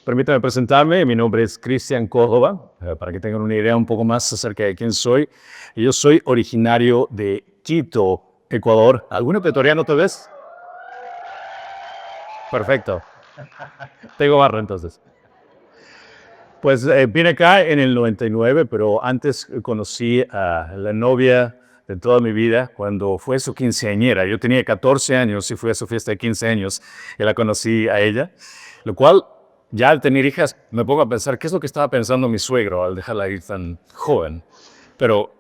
Permítame presentarme, mi nombre es Cristian Córdoba, para que tengan una idea un poco más acerca de quién soy. Yo soy originario de Quito, Ecuador. ¿Algún ecuatoriano tal vez? Perfecto. Tengo barro entonces. Pues vine acá en el 99, pero antes conocí a la novia de toda mi vida cuando fue su quinceañera. Yo tenía 14 años y fui a su fiesta de 15 años y la conocí a ella, lo cual ya al tener hijas me pongo a pensar qué es lo que estaba pensando mi suegro al dejarla ir tan joven. Pero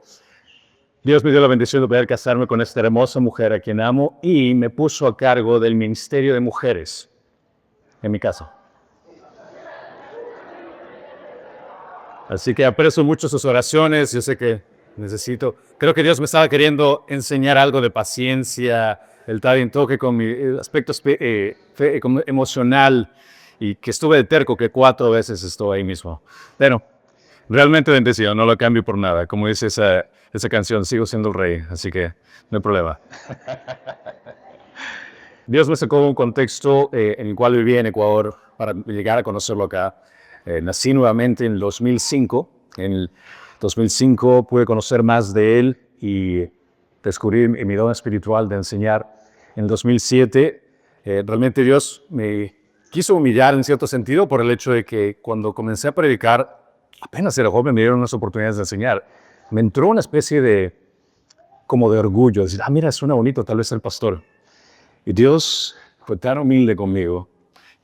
Dios me dio la bendición de poder casarme con esta hermosa mujer a quien amo y me puso a cargo del Ministerio de Mujeres en mi casa. Así que aprecio mucho sus oraciones. Yo sé que creo que Dios me estaba queriendo enseñar algo de paciencia. Él estaba en toque con mi aspecto como emocional y que estuve de terco que 4 veces estuve ahí mismo. Pero realmente bendecido, no lo cambio por nada. Como dice esa canción, sigo siendo el rey, así que no hay problema. Dios me sacó de un contexto en el cual vivía en Ecuador para llegar a conocerlo acá. Nací nuevamente en el 2005. En el 2005 pude conocer más de Él y descubrir mi don espiritual de enseñar. En el 2007 realmente Dios me quiso humillar en cierto sentido por el hecho de que cuando comencé a predicar, apenas era joven, me dieron unas oportunidades de enseñar. Me entró una especie de orgullo, decir, mira, suena bonito, tal vez el pastor. Y Dios fue tan humilde conmigo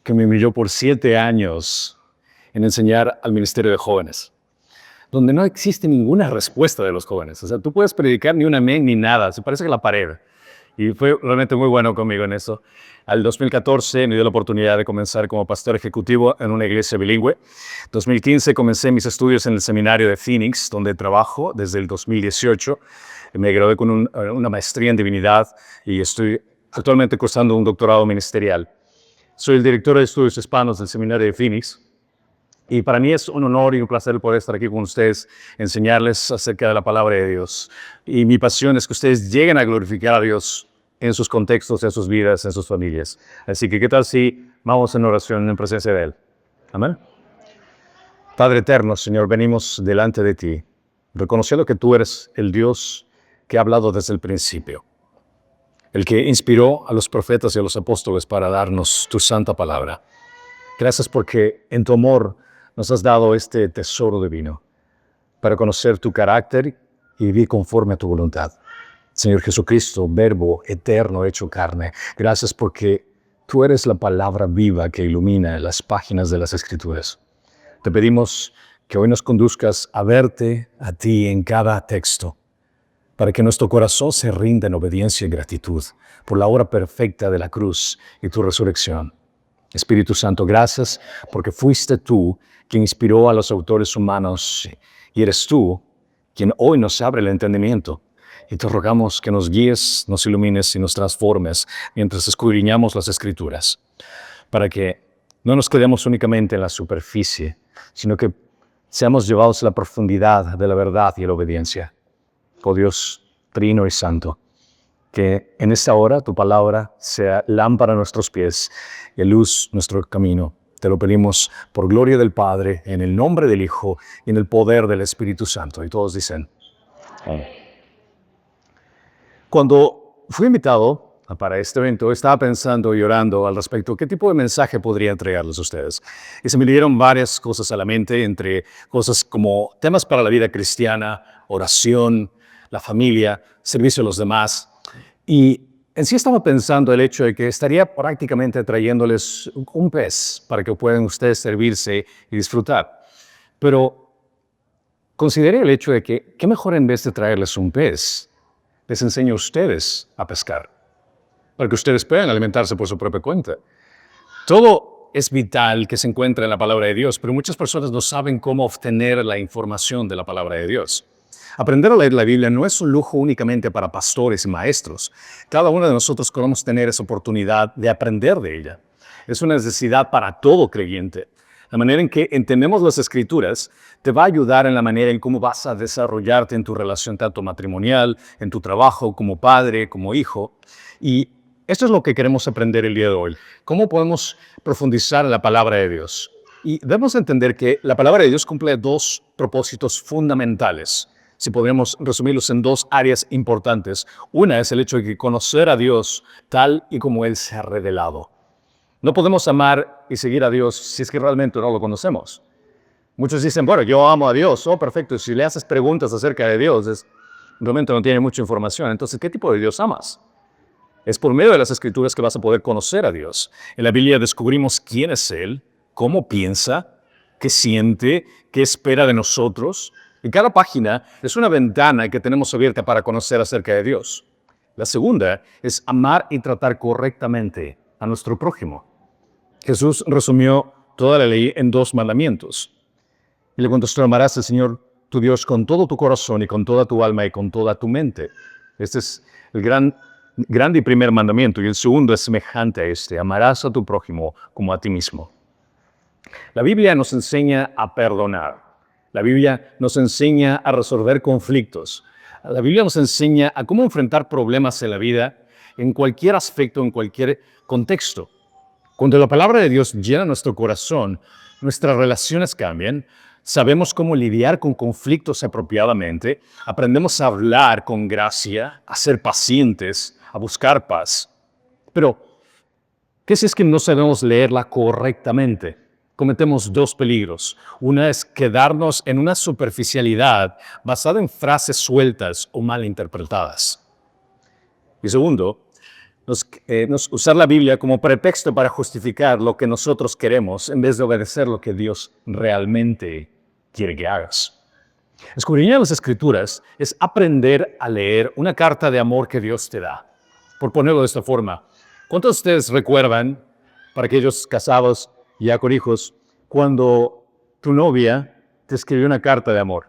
que me humilló por 7 años en enseñar al ministerio de jóvenes, donde no existe ninguna respuesta de los jóvenes. O sea, tú puedes predicar ni un amén ni nada, se parece que la pared. Y fue realmente muy bueno conmigo en eso. Al 2014 me dio la oportunidad de comenzar como pastor ejecutivo en una iglesia bilingüe. 2015 comencé mis estudios en el seminario de Phoenix, donde trabajo desde el 2018. Me gradué con una maestría en divinidad y estoy actualmente cursando un doctorado ministerial. Soy el director de estudios hispanos del seminario de Phoenix. Y para mí es un honor y un placer poder estar aquí con ustedes, enseñarles acerca de la palabra de Dios. Y mi pasión es que ustedes lleguen a glorificar a Dios en sus contextos, en sus vidas, en sus familias. Así que, ¿qué tal si vamos en oración en presencia de Él? Amén. Padre eterno, Señor, venimos delante de ti, reconociendo que tú eres el Dios que ha hablado desde el principio, el que inspiró a los profetas y a los apóstoles para darnos tu santa palabra. Gracias porque en tu amor nos has dado este tesoro divino para conocer tu carácter y vivir conforme a tu voluntad. Señor Jesucristo, Verbo eterno hecho carne, gracias porque tú eres la palabra viva que ilumina las páginas de las Escrituras. Te pedimos que hoy nos conduzcas a verte a ti en cada texto, para que nuestro corazón se rinda en obediencia y gratitud por la obra perfecta de la cruz y tu resurrección. Espíritu Santo, gracias porque fuiste tú quien inspiró a los autores humanos y eres tú quien hoy nos abre el entendimiento. Y te rogamos que nos guíes, nos ilumines y nos transformes mientras escudriñamos las Escrituras, para que no nos quedemos únicamente en la superficie, sino que seamos llevados a la profundidad de la verdad y la obediencia. Oh Dios, Trino y Santo, que en esta hora tu palabra sea lámpara a nuestros pies y luz nuestro camino. Te lo pedimos por gloria del Padre, en el nombre del Hijo y en el poder del Espíritu Santo. Y todos dicen, amén. Cuando fui invitado para este evento, estaba pensando y orando al respecto qué tipo de mensaje podría entregarles a ustedes. Y se me dieron varias cosas a la mente, entre cosas como temas para la vida cristiana, oración, la familia, servicio a los demás. Y en sí estaba pensando el hecho de que estaría prácticamente trayéndoles un pez para que puedan ustedes servirse y disfrutar. Pero consideré el hecho de que, ¿qué mejor en vez de traerles un pez? Les enseño a ustedes a pescar, para que ustedes puedan alimentarse por su propia cuenta. Todo es vital que se encuentre en la palabra de Dios, pero muchas personas no saben cómo obtener la información de la palabra de Dios. Aprender a leer la Biblia no es un lujo únicamente para pastores y maestros. Cada uno de nosotros queremos tener esa oportunidad de aprender de ella. Es una necesidad para todo creyente. La manera en que entendemos las Escrituras te va a ayudar en la manera en cómo vas a desarrollarte en tu relación tanto matrimonial, en tu trabajo, como padre, como hijo. Y esto es lo que queremos aprender el día de hoy. ¿Cómo podemos profundizar en la palabra de Dios? Y debemos entender que la palabra de Dios cumple dos propósitos fundamentales, si podríamos resumirlos en dos áreas importantes. Una es el hecho de que conocer a Dios tal y como Él se ha revelado. No podemos amar y seguir a Dios si es que realmente no lo conocemos. Muchos dicen, bueno, yo amo a Dios, oh, perfecto, y si le haces preguntas acerca de Dios, realmente no tiene mucha información. Entonces, ¿qué tipo de Dios amas? Es por medio de las Escrituras que vas a poder conocer a Dios. En la Biblia descubrimos quién es Él, cómo piensa, qué siente, qué espera de nosotros. Y cada página es una ventana que tenemos abierta para conocer acerca de Dios. La segunda es amar y tratar correctamente a nuestro prójimo. Jesús resumió toda la ley en 2 mandamientos. Y le contestó, amarás al Señor tu Dios con todo tu corazón y con toda tu alma y con toda tu mente. Este es el grande y primer mandamiento. Y el segundo es semejante a este, amarás a tu prójimo como a ti mismo. La Biblia nos enseña a perdonar. La Biblia nos enseña a resolver conflictos. La Biblia nos enseña a cómo enfrentar problemas en la vida en cualquier aspecto, en cualquier contexto. Cuando la palabra de Dios llena nuestro corazón, nuestras relaciones cambian, sabemos cómo lidiar con conflictos apropiadamente, aprendemos a hablar con gracia, a ser pacientes, a buscar paz. Pero, ¿qué si es que no sabemos leerla correctamente? Cometemos 2 peligros. Una es quedarnos en una superficialidad basada en frases sueltas o mal interpretadas. Y segundo, usar la Biblia como pretexto para justificar lo que nosotros queremos en vez de obedecer lo que Dios realmente quiere que hagas. Escudriñar las Escrituras es aprender a leer una carta de amor que Dios te da. Por ponerlo de esta forma, ¿cuántos de ustedes recuerdan, para aquellos casados ya con hijos, cuando tu novia te escribió una carta de amor?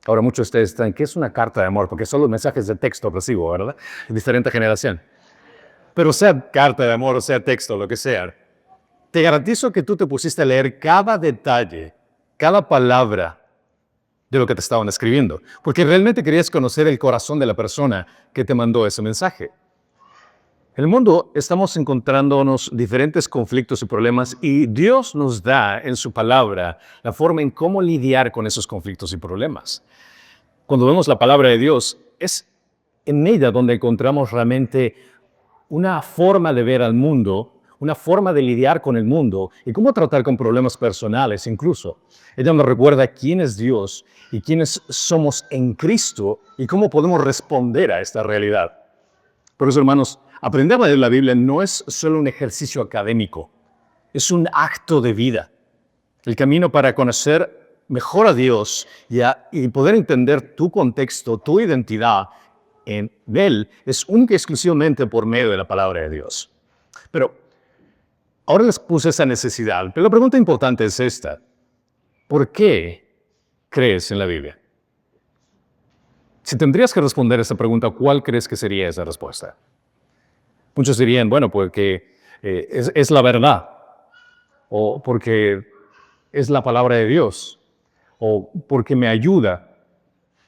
Ahora muchos de ustedes están, ¿qué es una carta de amor? Porque son los mensajes de texto recibo, ¿verdad? De diferente generación. Pero sea carta de amor o sea texto, lo que sea, te garantizo que tú te pusiste a leer cada detalle, cada palabra de lo que te estaban escribiendo, porque realmente querías conocer el corazón de la persona que te mandó ese mensaje. En el mundo estamos encontrándonos diferentes conflictos y problemas y Dios nos da en su palabra la forma en cómo lidiar con esos conflictos y problemas. Cuando vemos la palabra de Dios, es en ella donde encontramos realmente una forma de ver al mundo, una forma de lidiar con el mundo y cómo tratar con problemas personales incluso. Ella nos recuerda quién es Dios y quiénes somos en Cristo y cómo podemos responder a esta realidad. Por eso, hermanos, aprender a leer la Biblia no es solo un ejercicio académico, es un acto de vida. El camino para conocer mejor a Dios y poder entender tu contexto, tu identidad en Él, es única y exclusivamente por medio de la palabra de Dios. Pero ahora les puse esa necesidad, pero la pregunta importante es esta. ¿Por qué crees en la Biblia? Si tendrías que responder esa pregunta, ¿cuál crees que sería esa respuesta? Muchos dirían, bueno, porque es la verdad, o porque es la palabra de Dios, o porque me ayuda.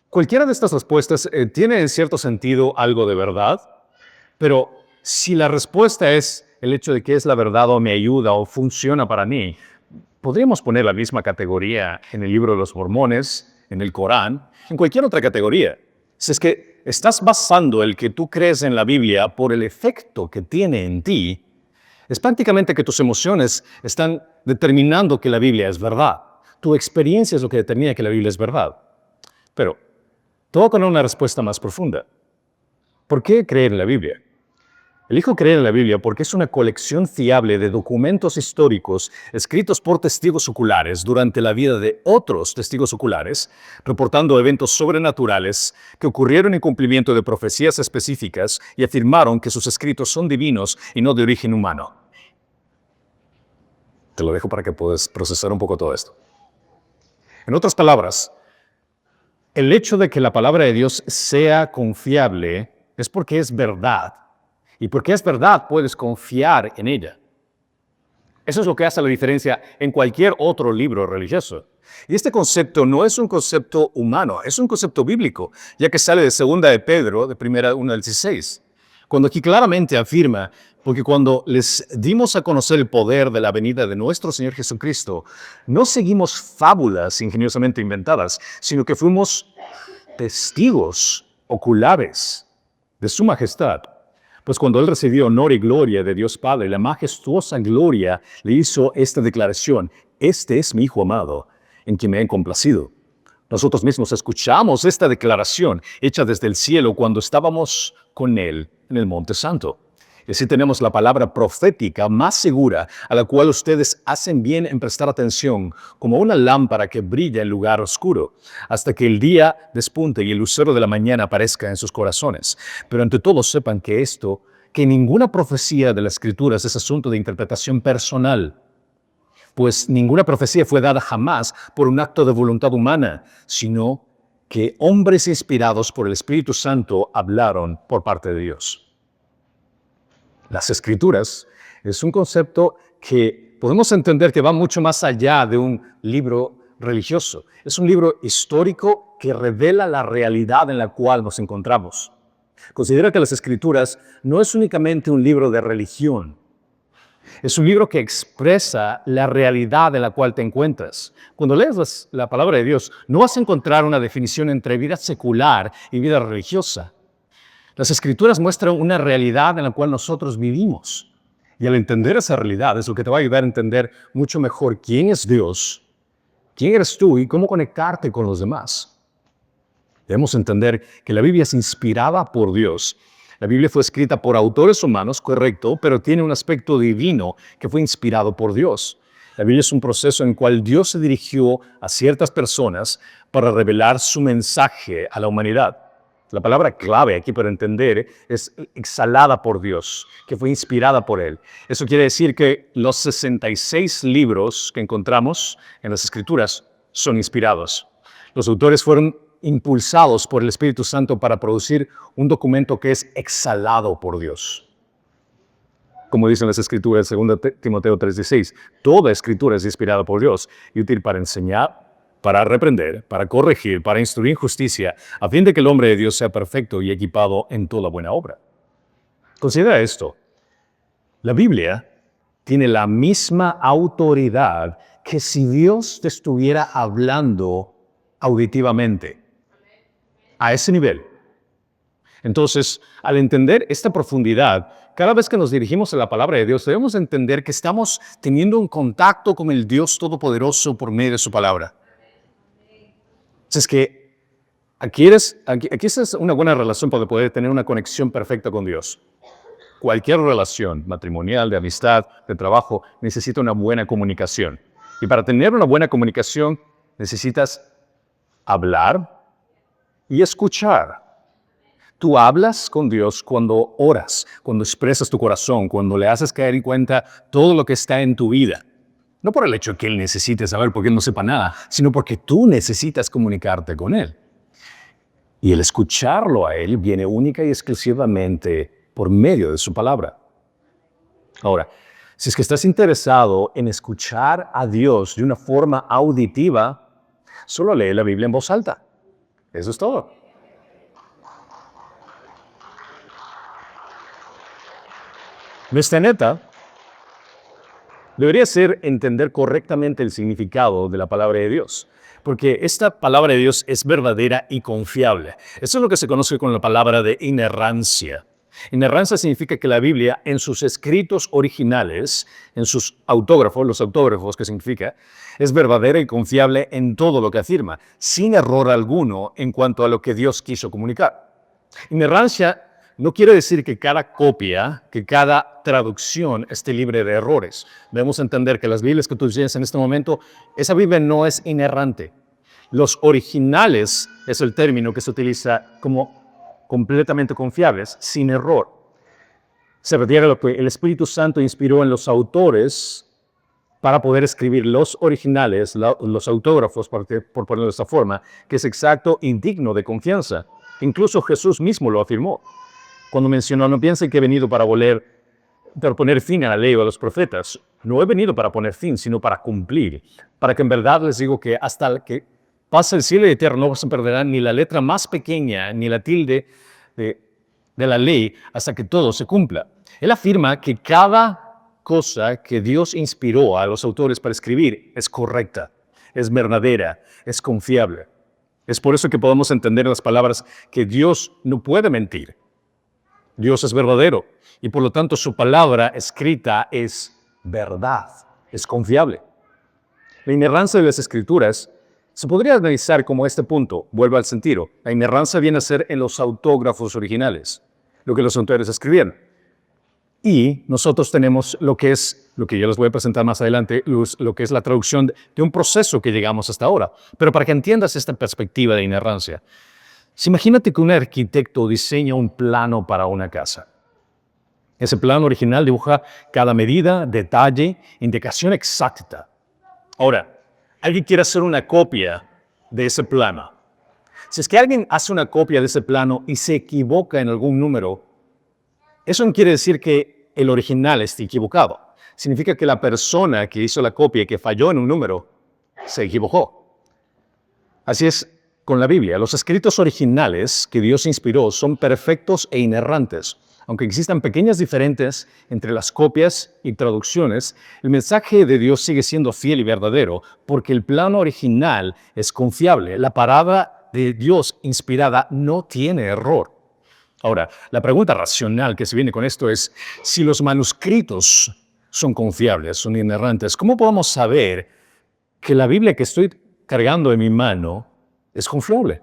Cualquiera de estas respuestas tiene en cierto sentido algo de verdad, pero si la respuesta es el hecho de que es la verdad o me ayuda o funciona para mí, podríamos poner la misma categoría en el libro de los Mormones, en el Corán, en cualquier otra categoría. Si es que estás basando el que tú crees en la Biblia por el efecto que tiene en ti, es prácticamente que tus emociones están determinando que la Biblia es verdad. Tu experiencia es lo que determina que la Biblia es verdad. Pero te voy a poner una respuesta más profunda. ¿Por qué creer en la Biblia? Elijo creer en la Biblia porque es una colección fiable de documentos históricos escritos por testigos oculares durante la vida de otros testigos oculares, reportando eventos sobrenaturales que ocurrieron en cumplimiento de profecías específicas y afirmaron que sus escritos son divinos y no de origen humano. Te lo dejo para que puedas procesar un poco todo esto. En otras palabras, el hecho de que la palabra de Dios sea confiable es porque es verdad. Y porque es verdad, puedes confiar en ella. Eso es lo que hace la diferencia en cualquier otro libro religioso. Y este concepto no es un concepto humano, es un concepto bíblico, ya que sale de 2 de Pedro, de 1 del 16. Cuando aquí claramente afirma, porque cuando les dimos a conocer el poder de la venida de nuestro Señor Jesucristo, no seguimos fábulas ingeniosamente inventadas, sino que fuimos testigos oculares de su majestad. Pues cuando él recibió honor y gloria de Dios Padre, la majestuosa gloria le hizo esta declaración: este es mi Hijo amado, en quien me he complacido. Nosotros mismos escuchamos esta declaración hecha desde el cielo cuando estábamos con él en el Monte Santo. Y así tenemos la palabra profética más segura, a la cual ustedes hacen bien en prestar atención, como una lámpara que brilla en lugar oscuro, hasta que el día despunte y el lucero de la mañana aparezca en sus corazones. Pero ante todo sepan que ninguna profecía de las Escrituras es asunto de interpretación personal, pues ninguna profecía fue dada jamás por un acto de voluntad humana, sino que hombres inspirados por el Espíritu Santo hablaron por parte de Dios. Las Escrituras es un concepto que podemos entender que va mucho más allá de un libro religioso. Es un libro histórico que revela la realidad en la cual nos encontramos. Considera que las Escrituras no es únicamente un libro de religión. Es un libro que expresa la realidad en la cual te encuentras. Cuando lees la palabra de Dios, no vas a encontrar una definición entre vida secular y vida religiosa. Las Escrituras muestran una realidad en la cual nosotros vivimos. Y al entender esa realidad es lo que te va a ayudar a entender mucho mejor quién es Dios, quién eres tú y cómo conectarte con los demás. Debemos entender que la Biblia es inspirada por Dios. La Biblia fue escrita por autores humanos, correcto, pero tiene un aspecto divino que fue inspirado por Dios. La Biblia es un proceso en el cual Dios se dirigió a ciertas personas para revelar su mensaje a la humanidad. La palabra clave aquí para entender es exhalada por Dios, que fue inspirada por Él. Eso quiere decir que los 66 libros que encontramos en las Escrituras son inspirados. Los autores fueron impulsados por el Espíritu Santo para producir un documento que es exhalado por Dios. Como dicen las Escrituras, 2 Timoteo 3:16, toda Escritura es inspirada por Dios y útil para enseñar, para reprender, para corregir, para instruir en justicia, a fin de que el hombre de Dios sea perfecto y equipado en toda buena obra. Considera esto. La Biblia tiene la misma autoridad que si Dios te estuviera hablando auditivamente. A ese nivel. Entonces, al entender esta profundidad, cada vez que nos dirigimos a la palabra de Dios, debemos entender que estamos teniendo un contacto con el Dios Todopoderoso por medio de su palabra. Es que aquí es una buena relación para poder tener una conexión perfecta con Dios. Cualquier relación matrimonial, de amistad, de trabajo, necesita una buena comunicación. Y para tener una buena comunicación, necesitas hablar y escuchar. Tú hablas con Dios cuando oras, cuando expresas tu corazón, cuando le haces caer en cuenta todo lo que está en tu vida. No por el hecho de que Él necesite saber porque Él no sepa nada, sino porque tú necesitas comunicarte con Él. Y el escucharlo a Él viene única y exclusivamente por medio de su palabra. Ahora, si es que estás interesado en escuchar a Dios de una forma auditiva, solo lee la Biblia en voz alta. Eso es todo. Nuestra neta debería ser entender correctamente el significado de la palabra de Dios, porque esta palabra de Dios es verdadera y confiable. Eso es lo que se conoce con la palabra de inerrancia. Inerrancia significa que la Biblia, en sus escritos originales, en sus autógrafos, los autógrafos que significa, es verdadera y confiable en todo lo que afirma, sin error alguno en cuanto a lo que Dios quiso comunicar. Inerrancia no quiere decir que cada copia, que cada traducción esté libre de errores. Debemos entender que las Biblias que tú tienes en este momento, esa Biblia no es inerrante. Los originales es el término que se utiliza como completamente confiables, sin error. Se refiere a lo que el Espíritu Santo inspiró en los autores para poder escribir los originales, los autógrafos, por ponerlo de esta forma, que es exacto y digno de confianza. Incluso Jesús mismo lo afirmó. Cuando mencionó, no piensen que he venido para poner fin a la ley o a los profetas. No he venido para poner fin, sino para cumplir. Para que en verdad les digo que hasta que pase el cielo y la tierra no se perderá ni la letra más pequeña, ni la tilde de la ley hasta que todo se cumpla. Él afirma que cada cosa que Dios inspiró a los autores para escribir es correcta, es verdadera, es confiable. Es por eso que podemos entender en las palabras que Dios no puede mentir. Dios es verdadero y por lo tanto su palabra escrita es verdad, es confiable. La inerrancia de las Escrituras se podría analizar como este punto, vuelvo al sentido. La inerrancia viene a ser en los autógrafos originales, lo que los autores escribieron. Y nosotros tenemos lo que yo les voy a presentar más adelante, lo que es la traducción de un proceso que llegamos hasta ahora. Pero para que entiendas esta perspectiva de inerrancia, imagínate que un arquitecto diseña un plano para una casa. Ese plano original dibuja cada medida, detalle, indicación exacta. Ahora, alguien quiere hacer una copia de ese plano. Si es que alguien hace una copia de ese plano y se equivoca en algún número, eso no quiere decir que el original esté equivocado. Significa que la persona que hizo la copia y que falló en un número se equivocó. Así es con la Biblia. Los escritos originales que Dios inspiró son perfectos e inerrantes. Aunque existan pequeñas diferencias entre las copias y traducciones, el mensaje de Dios sigue siendo fiel y verdadero porque el plano original es confiable. La palabra de Dios inspirada no tiene error. Ahora, la pregunta racional que se viene con esto es, si los manuscritos son confiables, son inerrantes, ¿cómo podemos saber que la Biblia que estoy cargando en mi mano es confiable?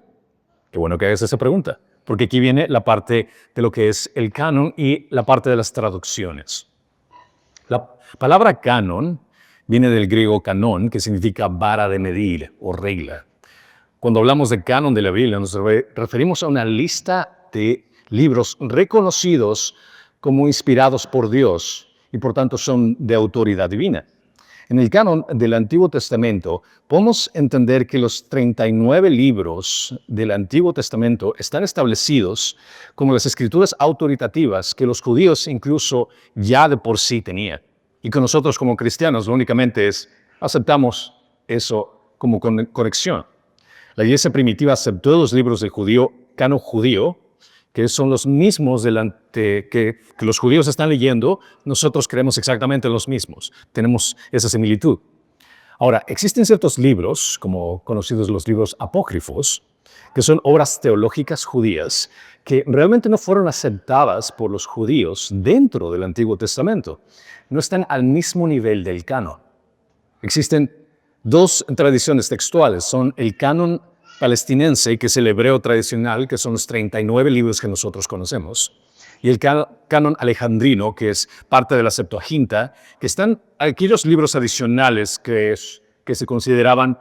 Qué bueno que hagas esa pregunta, porque aquí viene la parte de lo que es el canon y la parte de las traducciones. La palabra canon viene del griego canón, que significa vara de medir o regla. Cuando hablamos de canon de la Biblia, nos referimos a una lista de libros reconocidos como inspirados por Dios y por tanto son de autoridad divina. En el canon del Antiguo Testamento podemos entender que los 39 libros del Antiguo Testamento están establecidos como las escrituras autoritativas que los judíos incluso ya de por sí tenían. Y que nosotros como cristianos lo únicamente aceptamos eso como corrección. La iglesia primitiva aceptó los libros del canon judío, que son los mismos que los judíos están leyendo, nosotros creemos exactamente los mismos. Tenemos esa similitud. Ahora, existen ciertos libros, como conocidos los libros apócrifos, que son obras teológicas judías, que realmente no fueron aceptadas por los judíos dentro del Antiguo Testamento. No están al mismo nivel del canon. Existen dos tradiciones textuales, son el canon palestinense, que es el hebreo tradicional, que son los 39 libros que nosotros conocemos, y el canon alejandrino, que es parte de la Septuaginta, que están aquellos libros adicionales que se consideraban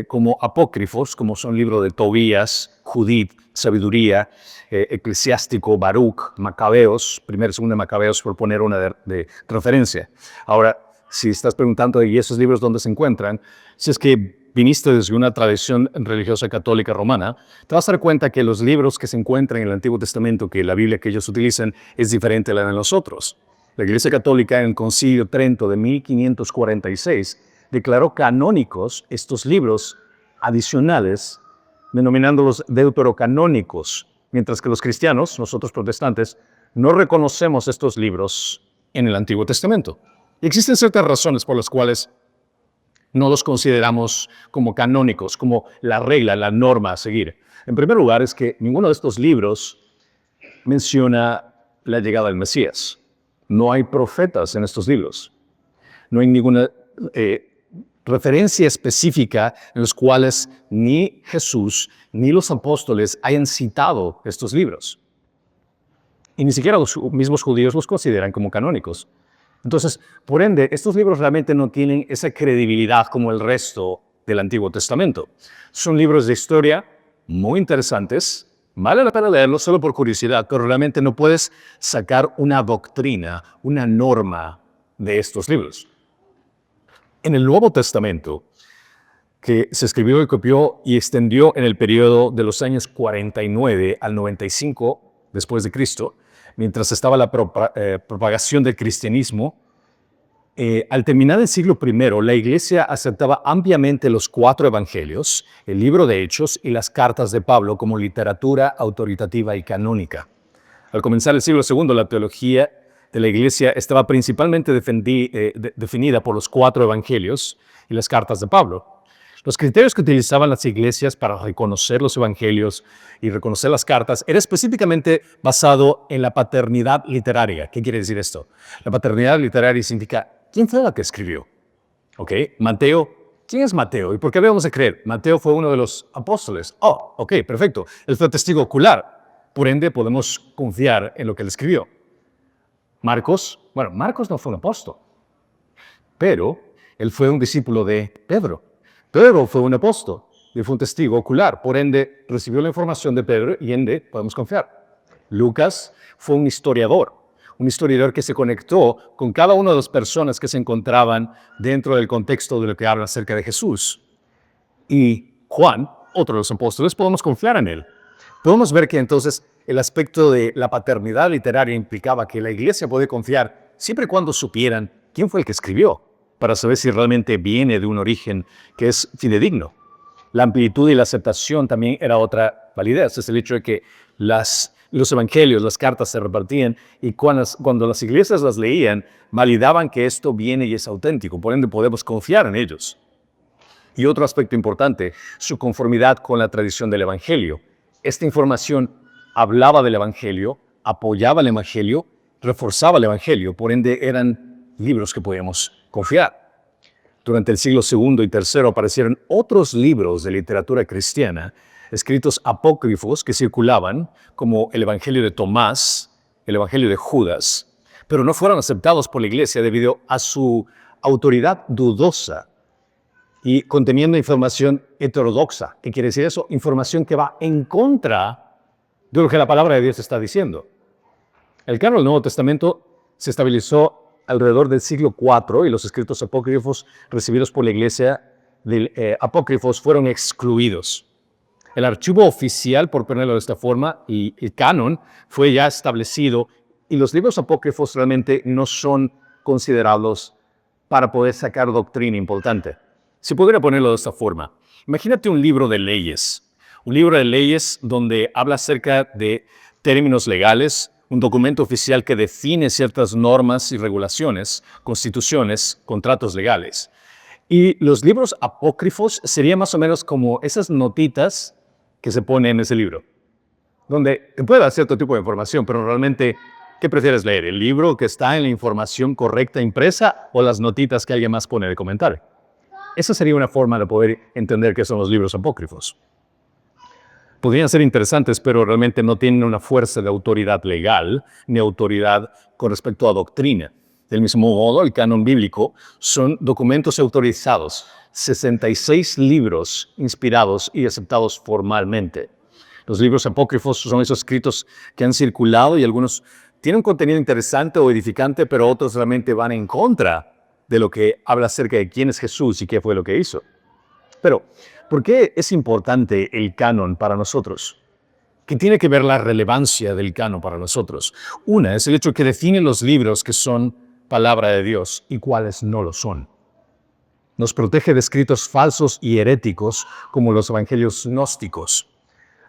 como apócrifos, como son libros de Tobías, Judith, Sabiduría, Eclesiástico, Baruch, Macabeos, primera y segunda Macabeos, por poner una de referencia. Ahora, si estás preguntando, ¿y esos libros dónde se encuentran? Si es que viniste desde una tradición religiosa católica romana, te vas a dar cuenta que los libros que se encuentran en el Antiguo Testamento, que la Biblia que ellos utilizan, es diferente a la de nosotros. La Iglesia Católica en el Concilio Trento de 1546 declaró canónicos estos libros adicionales, denominándolos deuterocanónicos, mientras que los cristianos, nosotros protestantes, no reconocemos estos libros en el Antiguo Testamento. Y existen ciertas razones por las cuales no los consideramos como canónicos, como la regla, la norma a seguir. En primer lugar, es que ninguno de estos libros menciona la llegada del Mesías. No hay profetas en estos libros. No hay ninguna referencia específica en los cuales ni Jesús ni los apóstoles hayan citado estos libros. Y ni siquiera los mismos judíos los consideran como canónicos. Entonces, por ende, estos libros realmente no tienen esa credibilidad como el resto del Antiguo Testamento. Son libros de historia muy interesantes, vale la pena leerlos solo por curiosidad, pero realmente no puedes sacar una doctrina, una norma de estos libros. En el Nuevo Testamento, que se escribió y copió y extendió en el periodo de los años 49 al 95 después de Cristo, mientras estaba la propagación del cristianismo, al terminar el siglo I, la Iglesia aceptaba ampliamente los 4 evangelios, el libro de Hechos y las cartas de Pablo como literatura autoritativa y canónica. Al comenzar el siglo II, la teología de la Iglesia estaba principalmente definida por los 4 evangelios y las cartas de Pablo. Los criterios que utilizaban las iglesias para reconocer los evangelios y reconocer las cartas era específicamente basado en la paternidad literaria. ¿Qué quiere decir esto? La paternidad literaria significa ¿quién fue la que escribió? ¿Ok? Mateo. ¿Quién es Mateo? ¿Y por qué debemos de creer? Mateo fue uno de los apóstoles. Oh, ok, perfecto. Él fue testigo ocular. Por ende, podemos confiar en lo que él escribió. Marcos. Bueno, Marcos no fue un apóstol, pero él fue un discípulo de Pedro. Pedro fue un apóstol y fue un testigo ocular. Por ende, recibió la información de Pedro y ende podemos confiar. Lucas fue un historiador que se conectó con cada una de las personas que se encontraban dentro del contexto de lo que habla acerca de Jesús. Y Juan, otro de los apóstoles, podemos confiar en él. Podemos ver que entonces el aspecto de la paternidad literaria implicaba que la iglesia puede confiar siempre y cuando supieran quién fue el que escribió, para saber si realmente viene de un origen que es fidedigno. La amplitud y la aceptación también era otra validez. Es el hecho de que los evangelios, las cartas se repartían y cuando las iglesias las leían, validaban que esto viene y es auténtico. Por ende, podemos confiar en ellos. Y otro aspecto importante, su conformidad con la tradición del evangelio. Esta información hablaba del evangelio, apoyaba el evangelio, reforzaba el evangelio. Por ende, eran libros que podíamos confiar. Durante el siglo II y III aparecieron otros libros de literatura cristiana, escritos apócrifos que circulaban, como el Evangelio de Tomás, el Evangelio de Judas, pero no fueron aceptados por la iglesia debido a su autoridad dudosa y conteniendo información heterodoxa. ¿Qué quiere decir eso? Información que va en contra de lo que la palabra de Dios está diciendo. El canon del Nuevo Testamento se estabilizó alrededor del siglo IV y los escritos apócrifos recibidos por la iglesia apócrifos fueron excluidos. El archivo oficial, por ponerlo de esta forma, y el canon fue ya establecido y los libros apócrifos realmente no son considerados para poder sacar doctrina importante. Si pudiera ponerlo de esta forma, imagínate un libro de leyes donde habla acerca de términos legales, un documento oficial que define ciertas normas y regulaciones, constituciones, contratos legales. Y los libros apócrifos serían más o menos como esas notitas que se ponen en ese libro, donde te puede dar cierto tipo de información, pero realmente, ¿qué prefieres leer? ¿El libro que está en la información correcta impresa o las notitas que alguien más pone de comentario? Esa sería una forma de poder entender qué son los libros apócrifos. Podrían ser interesantes, pero realmente no tienen una fuerza de autoridad legal ni autoridad con respecto a doctrina. Del mismo modo, el canon bíblico son documentos autorizados, 66 libros inspirados y aceptados formalmente. Los libros apócrifos son esos escritos que han circulado y algunos tienen un contenido interesante o edificante, pero otros realmente van en contra de lo que habla acerca de quién es Jesús y qué fue lo que hizo. Pero, ¿por qué es importante el canon para nosotros? ¿Qué tiene que ver la relevancia del canon para nosotros? Una es el hecho que define los libros que son palabra de Dios y cuáles no lo son. Nos protege de escritos falsos y heréticos como los evangelios gnósticos.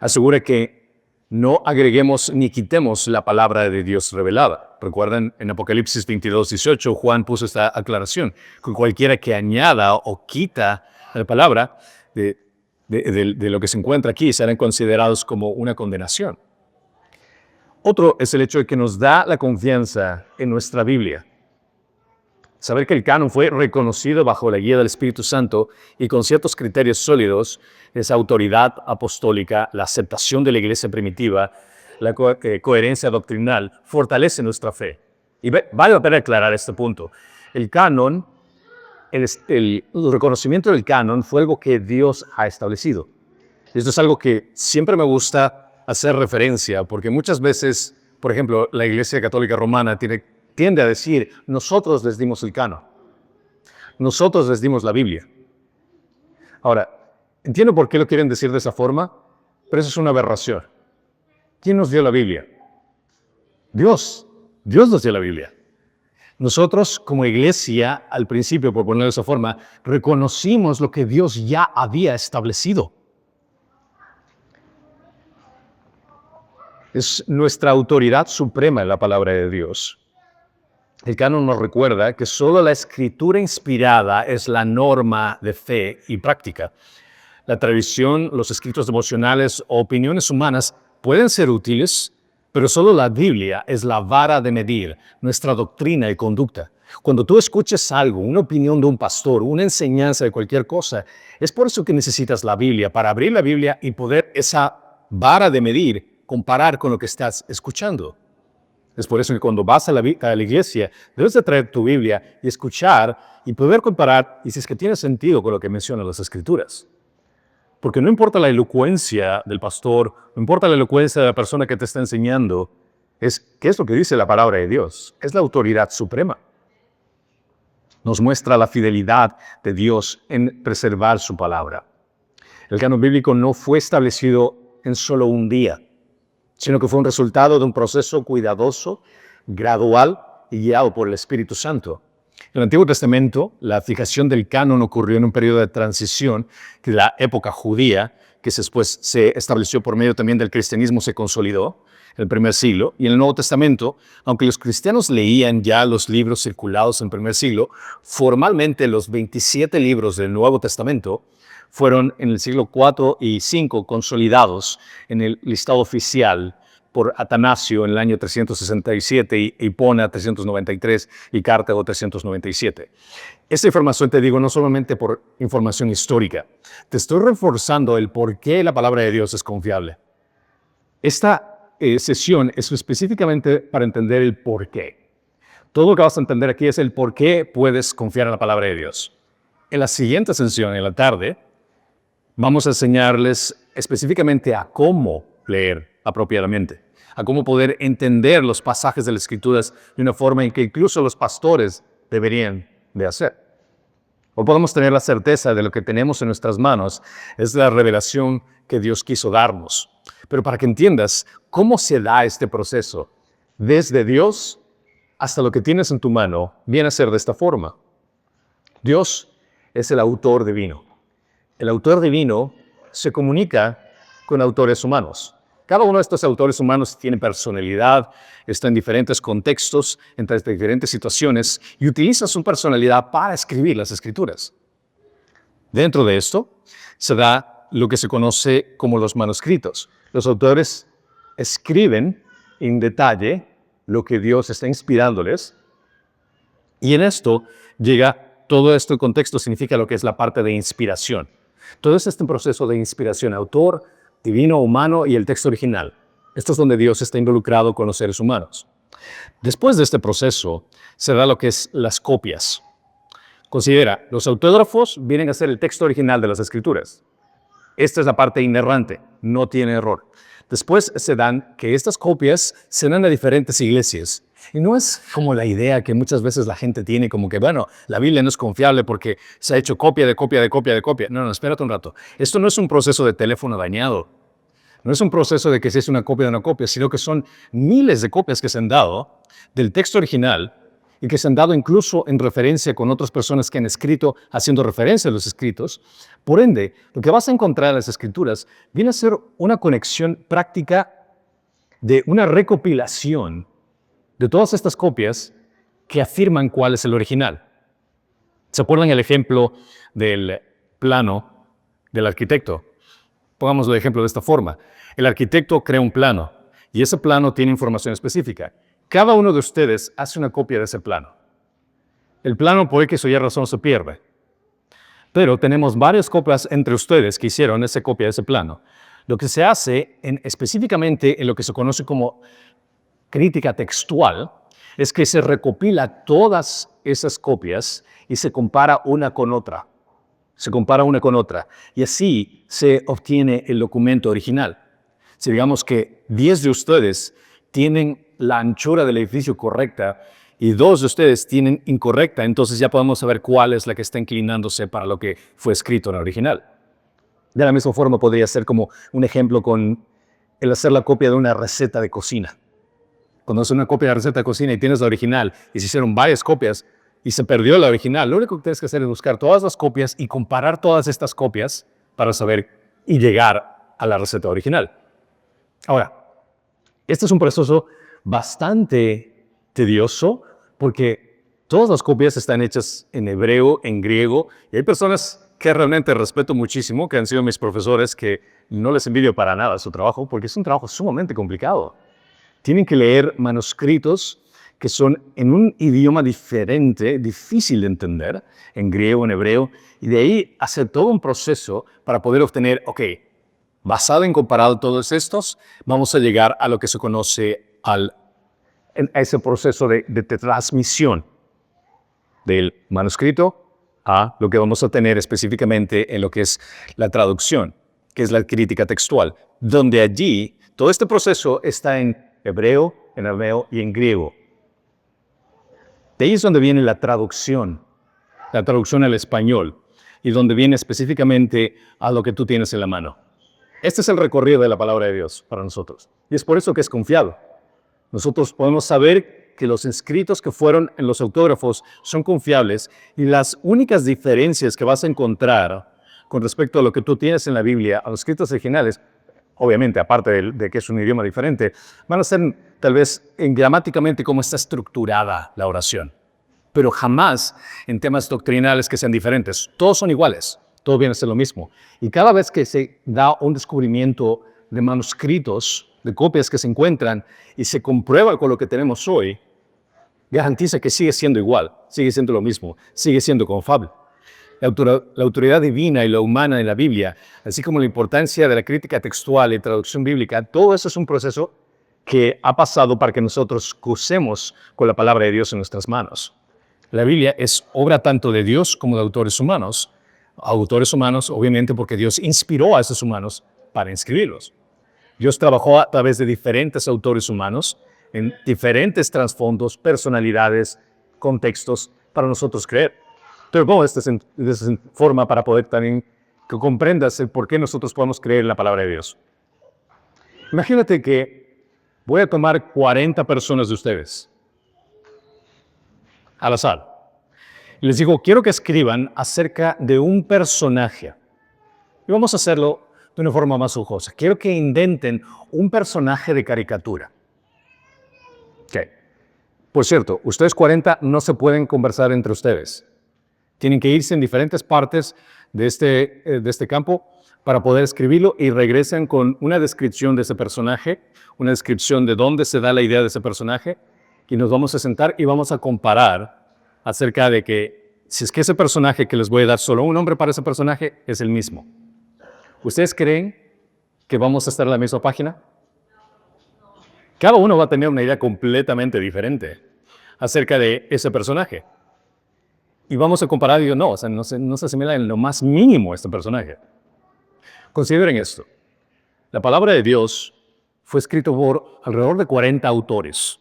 Asegura que no agreguemos ni quitemos la palabra de Dios revelada. Recuerden, en Apocalipsis 22:18, Juan puso esta aclaración, que cualquiera que añada o quita la palabra de lo que se encuentra aquí serán considerados como una condenación. Otro es el hecho de que nos da la confianza en nuestra Biblia. Saber que el canon fue reconocido bajo la guía del Espíritu Santo y con ciertos criterios sólidos, esa autoridad apostólica, la aceptación de la iglesia primitiva, la coherencia doctrinal, fortalece nuestra fe. Y vale la pena aclarar este punto. El canon, el reconocimiento del canon fue algo que Dios ha establecido. Esto es algo que siempre me gusta hacer referencia, porque muchas veces, por ejemplo, la Iglesia Católica Romana tiende a decir, nosotros les dimos el canon, nosotros les dimos la Biblia. Ahora, entiendo por qué lo quieren decir de esa forma, pero eso es una aberración. ¿Quién nos dio la Biblia? Dios. Dios nos dio la Biblia. Nosotros, como iglesia, al principio, por ponerlo de esa forma, reconocimos lo que Dios ya había establecido. Es nuestra autoridad suprema en la palabra de Dios. El canon nos recuerda que solo la escritura inspirada es la norma de fe y práctica. La tradición, los escritos devocionales o opiniones humanas pueden ser útiles, pero solo la Biblia es la vara de medir nuestra doctrina y conducta. Cuando tú escuches algo, una opinión de un pastor, una enseñanza de cualquier cosa, es por eso que necesitas la Biblia, para abrir la Biblia y poder esa vara de medir comparar con lo que estás escuchando. Es por eso que cuando vas a la iglesia, debes de traer tu Biblia y escuchar y poder comparar, y si es que tiene sentido con lo que mencionan las Escrituras. Porque no importa la elocuencia del pastor, no importa la elocuencia de la persona que te está enseñando, ¿qué es lo que dice la palabra de Dios? Es la autoridad suprema. Nos muestra la fidelidad de Dios en preservar su palabra. El canon bíblico no fue establecido en solo un día, sino que fue un resultado de un proceso cuidadoso, gradual y guiado por el Espíritu Santo. En el Antiguo Testamento, la fijación del canon ocurrió en un periodo de transición, que la época judía, que después se estableció por medio también del cristianismo, se consolidó en el primer siglo. Y en el Nuevo Testamento, aunque los cristianos leían ya los libros circulados en el primer siglo, formalmente los 27 libros del Nuevo Testamento fueron en el siglo IV y V consolidados en el listado oficial por Atanasio en el año 367 y Hipona 393 y Cartago 397. Esta información te digo no solamente por información histórica, te estoy reforzando el por qué la palabra de Dios es confiable. Esta sesión es específicamente para entender el por qué. Todo lo que vas a entender aquí es el por qué puedes confiar en la palabra de Dios. En la siguiente sesión, en la tarde, vamos a enseñarles específicamente a cómo leer apropiadamente, a cómo poder entender los pasajes de las Escrituras de una forma en que incluso los pastores deberían de hacer. Hoy podemos tener la certeza de lo que tenemos en nuestras manos es la revelación que Dios quiso darnos. Pero para que entiendas cómo se da este proceso, desde Dios hasta lo que tienes en tu mano, viene a ser de esta forma. Dios es el autor divino. El autor divino se comunica con autores humanos. Cada uno de estos autores humanos tiene personalidad, está en diferentes contextos, en diferentes situaciones y utiliza su personalidad para escribir las Escrituras. Dentro de esto se da lo que se conoce como los manuscritos. Los autores escriben en detalle lo que Dios está inspirándoles y en esto llega todo este contexto, significa lo que es la parte de inspiración. Todo este proceso de inspiración, autor, divino, humano y el texto original. Esto es donde Dios está involucrado con los seres humanos. Después de este proceso, se da lo que es las copias. Considera, los autógrafos vienen a ser el texto original de las Escrituras. Esta es la parte inerrante, no tiene error. Después se dan que estas copias se dan a diferentes iglesias. Y no es como la idea que muchas veces la gente tiene, como que, bueno, la Biblia no es confiable porque se ha hecho copia de copia de copia de copia. No, espérate un rato. Esto no es un proceso de teléfono dañado. No es un proceso de que se hace una copia de una copia, sino que son miles de copias que se han dado del texto original y que se han dado incluso en referencia con otras personas que han escrito haciendo referencia a los escritos. Por ende, lo que vas a encontrar en las Escrituras viene a ser una conexión práctica de una recopilación de todas estas copias que afirman cuál es el original. ¿Se acuerdan el ejemplo del plano del arquitecto? Pongámoslo de ejemplo de esta forma. El arquitecto crea un plano y ese plano tiene información específica. Cada uno de ustedes hace una copia de ese plano. El plano, por X o Y razón, se pierde. Pero tenemos varias copias entre ustedes que hicieron esa copia de ese plano. Lo que se hace específicamente en lo que se conoce como crítica textual es que se recopila todas esas copias y se compara una con otra. Se compara una con otra y así se obtiene el documento original. Si digamos que 10 de ustedes tienen la anchura del edificio correcta y 2 de ustedes tienen incorrecta, entonces ya podemos saber cuál es la que está inclinándose para lo que fue escrito en el original. De la misma forma podría ser como un ejemplo con el hacer la copia de una receta de cocina. Cuando haces una copia de la receta de cocina y tienes la original y se hicieron varias copias y se perdió la original, lo único que tienes que hacer es buscar todas las copias y comparar todas estas copias para saber y llegar a la receta original. Ahora, Este es un proceso bastante tedioso porque todas las copias están hechas en hebreo, en griego, y hay personas que realmente respeto muchísimo, que han sido mis profesores, que no les envidio para nada su trabajo, porque es un trabajo sumamente complicado. Tienen que leer manuscritos que son en un idioma diferente, difícil de entender, en griego, en hebreo, y de ahí hacer todo un proceso para poder obtener, ok, basado en comparar todos estos, vamos a llegar a lo que se conoce a ese proceso de transmisión del manuscrito a lo que vamos a tener específicamente en lo que es la traducción, que es la crítica textual, donde allí todo este proceso está en hebreo, en arameo y en griego. De ahí es donde viene la traducción al español, y donde viene específicamente a lo que tú tienes en la mano. Este es el recorrido de la palabra de Dios para nosotros, y es por eso que es confiado. Nosotros podemos saber que los escritos que fueron en los autógrafos son confiables, y las únicas diferencias que vas a encontrar con respecto a lo que tú tienes en la Biblia, a los escritos originales, obviamente, aparte de que es un idioma diferente, van a ser tal vez gramáticamente cómo está estructurada la oración, pero jamás en temas doctrinales que sean diferentes. Todos son iguales, todo viene a ser lo mismo. Y cada vez que se da un descubrimiento de manuscritos, de copias que se encuentran y se comprueba con lo que tenemos hoy, garantiza que sigue siendo igual, sigue siendo lo mismo, sigue siendo confiable. La autoridad divina y la humana en la Biblia, así como la importancia de la crítica textual y traducción bíblica, todo eso es un proceso que ha pasado para que nosotros crucemos con la palabra de Dios en nuestras manos. La Biblia es obra tanto de Dios como de autores humanos. Autores humanos, obviamente, porque Dios inspiró a esos humanos para escribirlos. Dios trabajó a través de diferentes autores humanos, en diferentes trasfondos, personalidades, contextos, para nosotros creer. Entonces, bueno, esta es forma para poder también que comprendas el por qué nosotros podemos creer en la palabra de Dios. Imagínate que voy a tomar 40 personas de ustedes, al azar, y les digo, quiero que escriban acerca de un personaje. Y vamos a hacerlo de una forma más lujosa. Quiero que inventen un personaje de caricatura. Okay. Por cierto, ustedes 40 no se pueden conversar entre ustedes. Tienen que irse en diferentes partes de este campo para poder escribirlo y regresan con una descripción de ese personaje, una descripción de dónde se da la idea de ese personaje, y nos vamos a sentar y vamos a comparar acerca de que si es que ese personaje que les voy a dar solo un nombre para ese personaje es el mismo. ¿Ustedes creen que vamos a estar en la misma página? Cada uno va a tener una idea completamente diferente acerca de ese personaje. Y vamos a comparar y digo, no, o sea, no se asimila en lo más mínimo a este personaje. Consideren esto. La palabra de Dios fue escrita por alrededor de 40 autores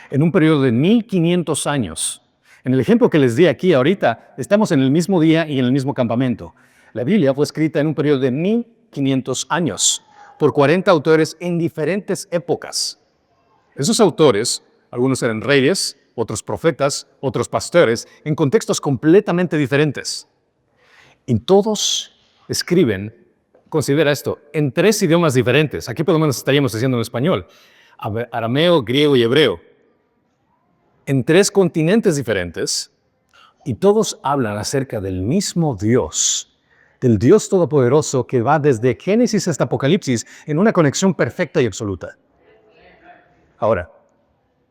en un periodo de 1500 años. En el ejemplo que les di aquí ahorita, estamos en el mismo día y en el mismo campamento. La Biblia fue escrita en un periodo de 1500 años por 40 autores en diferentes épocas. Esos autores, algunos eran reyes, otros profetas, otros pastores, en contextos completamente diferentes. Y todos escriben, considera esto, en 3 idiomas diferentes. Aquí por lo menos estaríamos haciendo en español. Arameo, griego y hebreo. En 3 continentes diferentes. Y todos hablan acerca del mismo Dios, del Dios Todopoderoso que va desde Génesis hasta Apocalipsis en una conexión perfecta y absoluta. Ahora,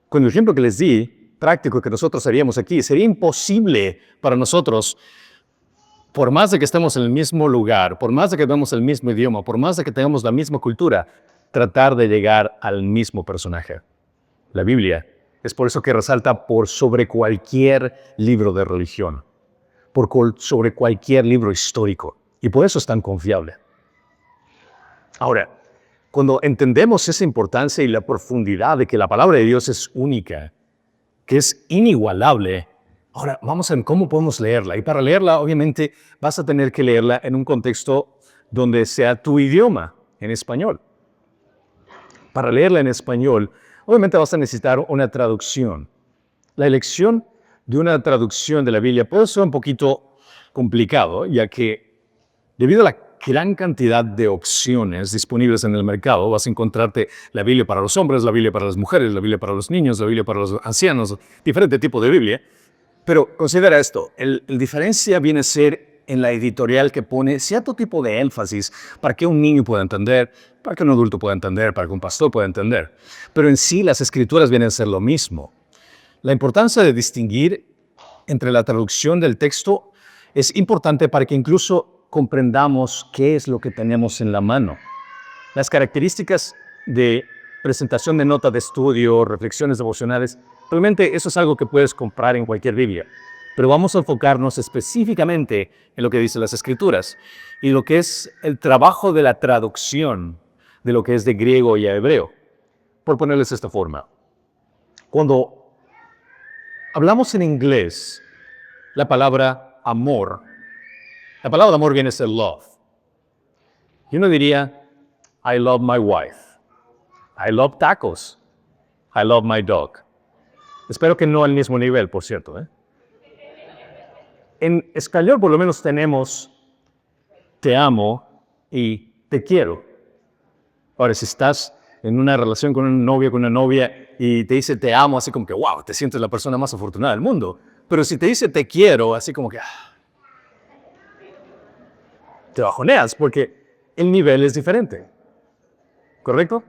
con el ejemplo que les di, práctico que nosotros haríamos aquí, sería imposible para nosotros, por más de que estemos en el mismo lugar, por más de que tengamos el mismo idioma, por más de que tengamos la misma cultura, tratar de llegar al mismo personaje. La Biblia es por eso que resalta por sobre cualquier libro de religión, sobre cualquier libro histórico, y por eso es tan confiable. Ahora, cuando entendemos esa importancia y la profundidad de que la palabra de Dios es única, que es inigualable, ahora vamos a ver cómo podemos leerla. Y para leerla, obviamente, vas a tener que leerla en un contexto donde sea tu idioma, en español. Para leerla en español, obviamente vas a necesitar una traducción. La elección de una traducción de la Biblia puede ser un poquito complicado, ya que debido a la gran cantidad de opciones disponibles en el mercado. Vas a encontrarte la Biblia para los hombres, la Biblia para las mujeres, la Biblia para los niños, la Biblia para los ancianos, diferente tipo de Biblia. Pero considera esto, el diferencia viene a ser en la editorial que pone cierto tipo de énfasis para que un niño pueda entender, para que un adulto pueda entender, para que un pastor pueda entender. Pero en sí las escrituras vienen a ser lo mismo. La importancia de distinguir entre la traducción del texto es importante para que incluso comprendamos qué es lo que tenemos en la mano. Las características de presentación de nota de estudio, reflexiones devocionales, realmente eso es algo que puedes comprar en cualquier Biblia. Pero vamos a enfocarnos específicamente en lo que dicen las Escrituras y lo que es el trabajo de la traducción de lo que es de griego y a hebreo. Por ponerles de esta forma, cuando hablamos en inglés la palabra amor viene a ser love. Y uno diría, I love my wife. I love tacos. I love my dog. Espero que no al mismo nivel, por cierto. En español por lo menos tenemos te amo y te quiero. Ahora, si estás en una relación con un novio, con una novia, y te dice te amo, así como que, wow, te sientes la persona más afortunada del mundo. Pero si te dice te quiero, así como que, te bajoneas, porque el nivel es diferente. ¿Correcto?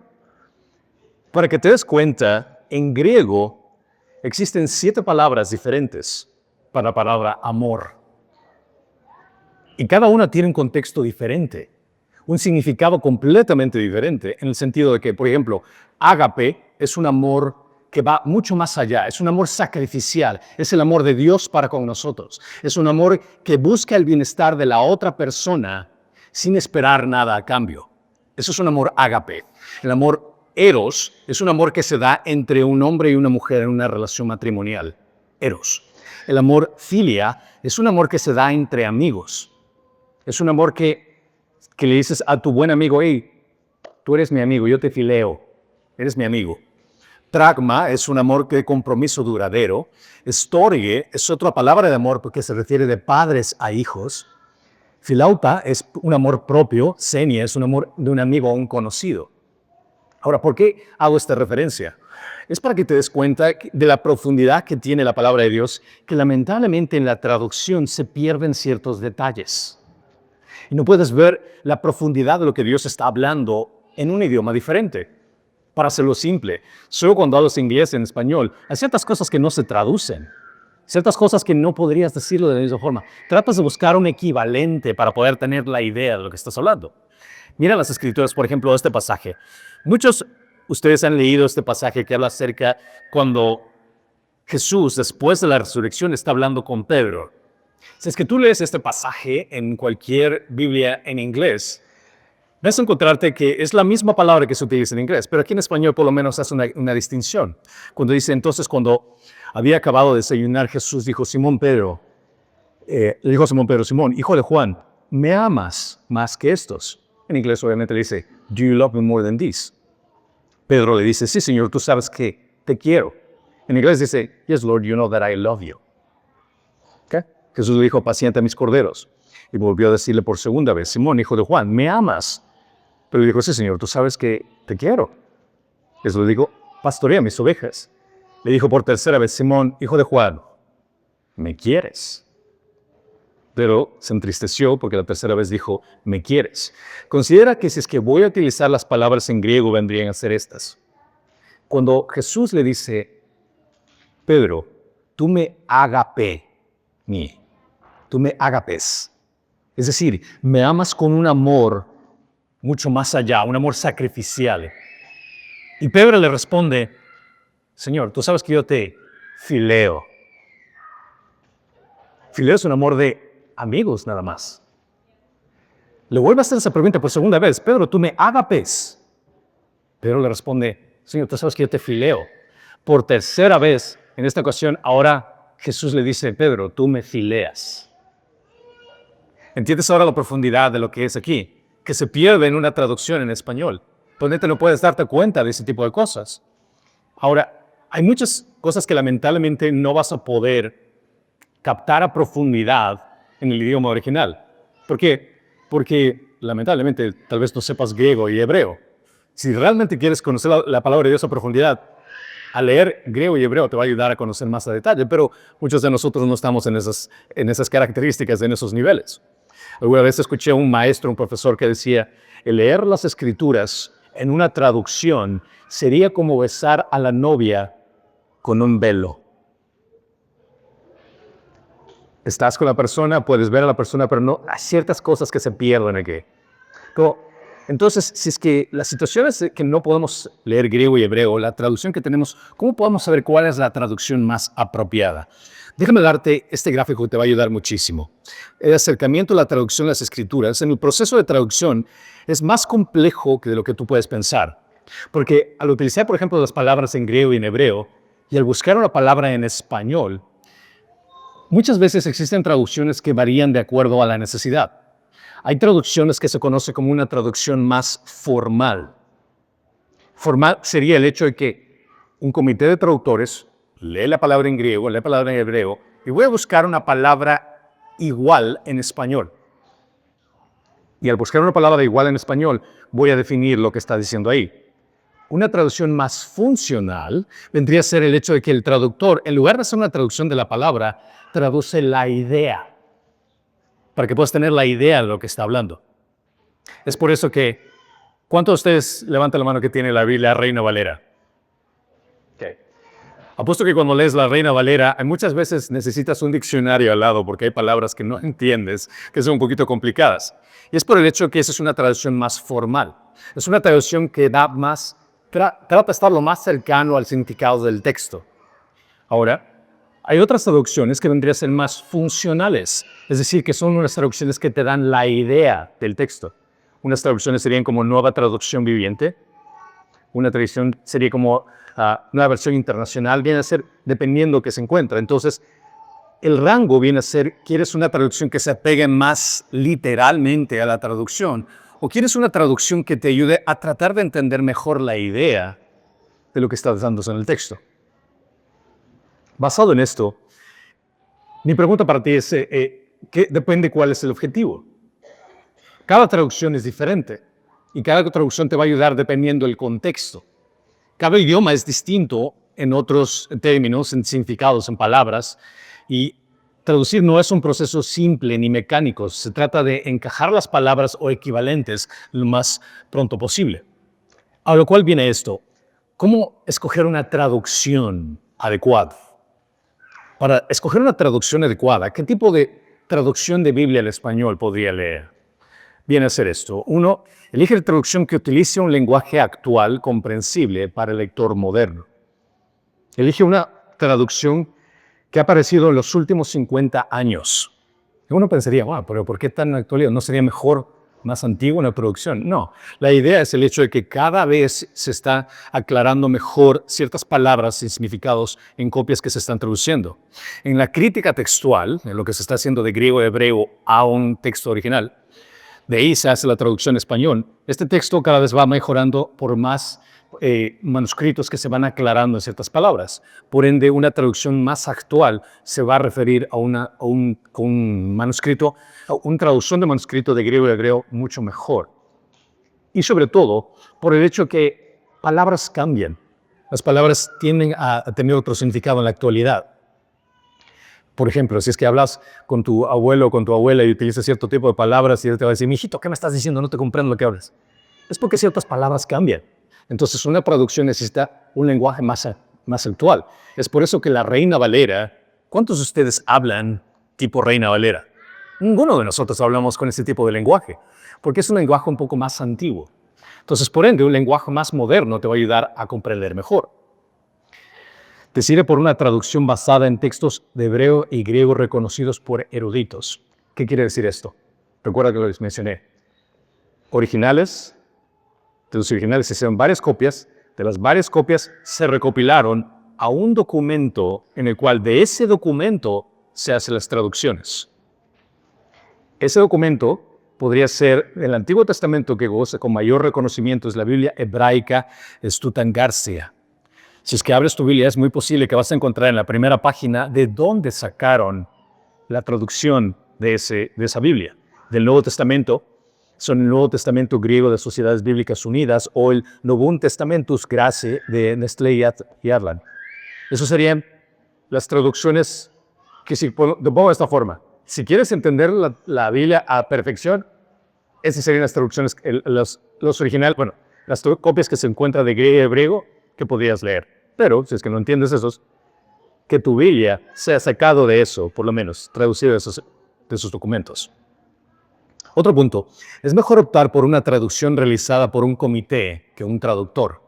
Para que te des cuenta, en griego existen 7 palabras diferentes para la palabra amor. Y cada una tiene un contexto diferente, un significado completamente diferente, en el sentido de que, por ejemplo, ágape es un amor que va mucho más allá, es un amor sacrificial, es el amor de Dios para con nosotros, es un amor que busca el bienestar de la otra persona sin esperar nada a cambio. Eso es un amor ágape. El amor eros es un amor que se da entre un hombre y una mujer en una relación matrimonial. Eros. El amor filia es un amor que se da entre amigos. Es un amor que le dices a tu buen amigo, hey, tú eres mi amigo, yo te fileo, eres mi amigo. Tragma es un amor de compromiso duradero. Storge es otra palabra de amor porque se refiere de padres a hijos. Filauta es un amor propio. Xenia es un amor de un amigo o un conocido. Ahora, ¿por qué hago esta referencia? Es para que te des cuenta de la profundidad que tiene la palabra de Dios, que lamentablemente en la traducción se pierden ciertos detalles. Y no puedes ver la profundidad de lo que Dios está hablando en un idioma diferente. Para hacerlo simple, solo cuando hablas inglés en español, hay ciertas cosas que no se traducen. Ciertas cosas que no podrías decirlo de la misma forma. Tratas de buscar un equivalente para poder tener la idea de lo que estás hablando. Mira las escrituras, por ejemplo, este pasaje. Muchos ustedes han leído este pasaje que habla acerca cuando Jesús, después de la resurrección, está hablando con Pedro. Si es que tú lees este pasaje en cualquier Biblia en inglés, vas a encontrarte que es la misma palabra que se utiliza en inglés, pero aquí en español por lo menos hace una distinción. Cuando dice, entonces, cuando había acabado de desayunar, Jesús dijo, Simón Pedro, le dijo a Simón Pedro, Simón, hijo de Juan, ¿me amas más que estos? En inglés obviamente le dice, do you love me more than this? Pedro le dice, sí, Señor, tú sabes que te quiero. En inglés dice, yes, Lord, you know that I love you. ¿Okay? Jesús le dijo, pacienta mis corderos. Y volvió a decirle por segunda vez, Simón, hijo de Juan, ¿me amas? Pero dijo, sí, Señor, tú sabes que te quiero. Jesús le dijo, pastorea mis ovejas. Le dijo por tercera vez, Simón, hijo de Juan, ¿me quieres? Pero se entristeció porque la tercera vez dijo, ¿me quieres? Considera que si es que voy a utilizar las palabras en griego, vendrían a ser estas. Cuando Jesús le dice, Pedro, tú me agape, tú me agapes. Es decir, me amas con un amor mucho más allá, un amor sacrificial. Y Pedro le responde, Señor, tú sabes que yo te fileo. Fileo es un amor de amigos nada más. Le vuelve a hacer esa pregunta por segunda vez, Pedro, tú me agapes. Pedro le responde, Señor, tú sabes que yo te fileo. Por tercera vez, en esta ocasión, ahora Jesús le dice, Pedro, tú me fileas. ¿Entiendes ahora la profundidad de lo que es aquí? Que se pierde en una traducción en español, donde te no puedes darte cuenta de ese tipo de cosas. Ahora, hay muchas cosas que lamentablemente no vas a poder captar a profundidad en el idioma original. ¿Por qué? Porque lamentablemente, tal vez no sepas griego y hebreo. Si realmente quieres conocer la palabra de Dios a profundidad, a leer griego y hebreo te va a ayudar a conocer más a detalle, pero muchos de nosotros no estamos en esas características, en esos niveles. Alguna vez escuché a un maestro, un profesor que decía, el leer las escrituras en una traducción sería como besar a la novia con un velo. Estás con la persona, puedes ver a la persona, pero no, hay ciertas cosas que se pierden aquí. Entonces, si es que la situación es que no podemos leer griego y hebreo, la traducción que tenemos, ¿cómo podemos saber cuál es la traducción más apropiada? Déjame darte este gráfico que te va a ayudar muchísimo. El acercamiento a la traducción de las escrituras, en el proceso de traducción, es más complejo que de lo que tú puedes pensar. Porque al utilizar, por ejemplo, las palabras en griego y en hebreo, y al buscar una palabra en español, muchas veces existen traducciones que varían de acuerdo a la necesidad. Hay traducciones que se conoce como una traducción más formal. Formal sería el hecho de que un comité de traductores lee la palabra en griego, lee la palabra en hebreo, y voy a buscar una palabra igual en español. Y al buscar una palabra igual en español, voy a definir lo que está diciendo ahí. Una traducción más funcional vendría a ser el hecho de que el traductor, en lugar de hacer una traducción de la palabra, traduce la idea, para que puedas tener la idea de lo que está hablando. Es por eso que, ¿cuántos de ustedes levantan la mano que tiene la Biblia Reina Valera? Okay. Apuesto que cuando lees la Reina Valera, muchas veces necesitas un diccionario al lado porque hay palabras que no entiendes, que son un poquito complicadas. Y es por el hecho que esa es una traducción más formal. Es una traducción que da más, trata de estar lo más cercano al significado del texto. Ahora, hay otras traducciones que vendrían a ser más funcionales, es decir, que son unas traducciones que te dan la idea del texto. Unas traducciones serían como Nueva Traducción Viviente, una traducción sería como Nueva Versión Internacional, viene a ser dependiendo que se encuentra. Entonces, el rango viene a ser, ¿quieres una traducción que se apegue más literalmente a la traducción? ¿O quieres una traducción que te ayude a tratar de entender mejor la idea de lo que está dándose en el texto? Basado en esto, mi pregunta para ti es, ¿qué depende cuál es el objetivo? Cada traducción es diferente y cada traducción te va a ayudar dependiendo del contexto. Cada idioma es distinto en otros términos, en significados, en palabras, y traducir no es un proceso simple ni mecánico. Se trata de encajar las palabras o equivalentes lo más pronto posible. A lo cual viene esto. ¿Cómo escoger una traducción adecuada? Para escoger una traducción adecuada, ¿qué tipo de traducción de Biblia al español podría leer? Viene a ser esto. Uno, elige la traducción que utilice un lenguaje actual comprensible para el lector moderno. Elige una traducción que ha aparecido en los últimos 50 años. Y uno pensaría, bueno, pero ¿por qué tan actualidad? ¿No sería mejor, más antigua una traducción? No, la idea es el hecho de que cada vez se está aclarando mejor ciertas palabras y significados en copias que se están traduciendo. En la crítica textual, en lo que se está haciendo de griego a hebreo a un texto original, de ahí se hace la traducción en español. Este texto cada vez va mejorando por más manuscritos que se van aclarando en ciertas palabras. Por ende, una traducción más actual se va a referir a un manuscrito, a una traducción de manuscrito de griego y hebreo mucho mejor. Y sobre todo, por el hecho que palabras cambian. Las palabras tienden a tener otro significado en la actualidad. Por ejemplo, si es que hablas con tu abuelo o con tu abuela y utilizas cierto tipo de palabras y él te va a decir, mijito, ¿qué me estás diciendo? No te comprendo lo que hablas. Es porque ciertas palabras cambian. Entonces, una traducción necesita un lenguaje más actual. Es por eso que la Reina Valera, ¿cuántos de ustedes hablan tipo Reina Valera? Ninguno de nosotros hablamos con ese tipo de lenguaje, porque es un lenguaje un poco más antiguo. Entonces, por ende, un lenguaje más moderno te va a ayudar a comprender mejor. Te sirve por una traducción basada en textos de hebreo y griego reconocidos por eruditos. ¿Qué quiere decir esto? Recuerda que les mencioné. Originales, de los originales se hicieron varias copias, de las varias copias se recopilaron a un documento en el cual de ese documento se hacen las traducciones. Ese documento podría ser el Antiguo Testamento que goza con mayor reconocimiento, es la Biblia hebraica Stuttgartia. Si es que abres tu Biblia, es muy posible que vas a encontrar en la primera página de dónde sacaron la traducción de esa Biblia. Del Nuevo Testamento son el Nuevo Testamento griego de Sociedades Bíblicas Unidas o el Novum Testamentus Grace de Nestlé y Erland. Eso serían las traducciones que, si lo pongo de esta forma, si quieres entender la Biblia a perfección, esas serían las traducciones, los originales, bueno, las copias que se encuentran de griego y hebreo que podrías leer. Pero, si es que no entiendes esos, que tu Biblia sea sacado de eso, por lo menos, traducido de esos documentos. Otro punto, es mejor optar por una traducción realizada por un comité que un traductor.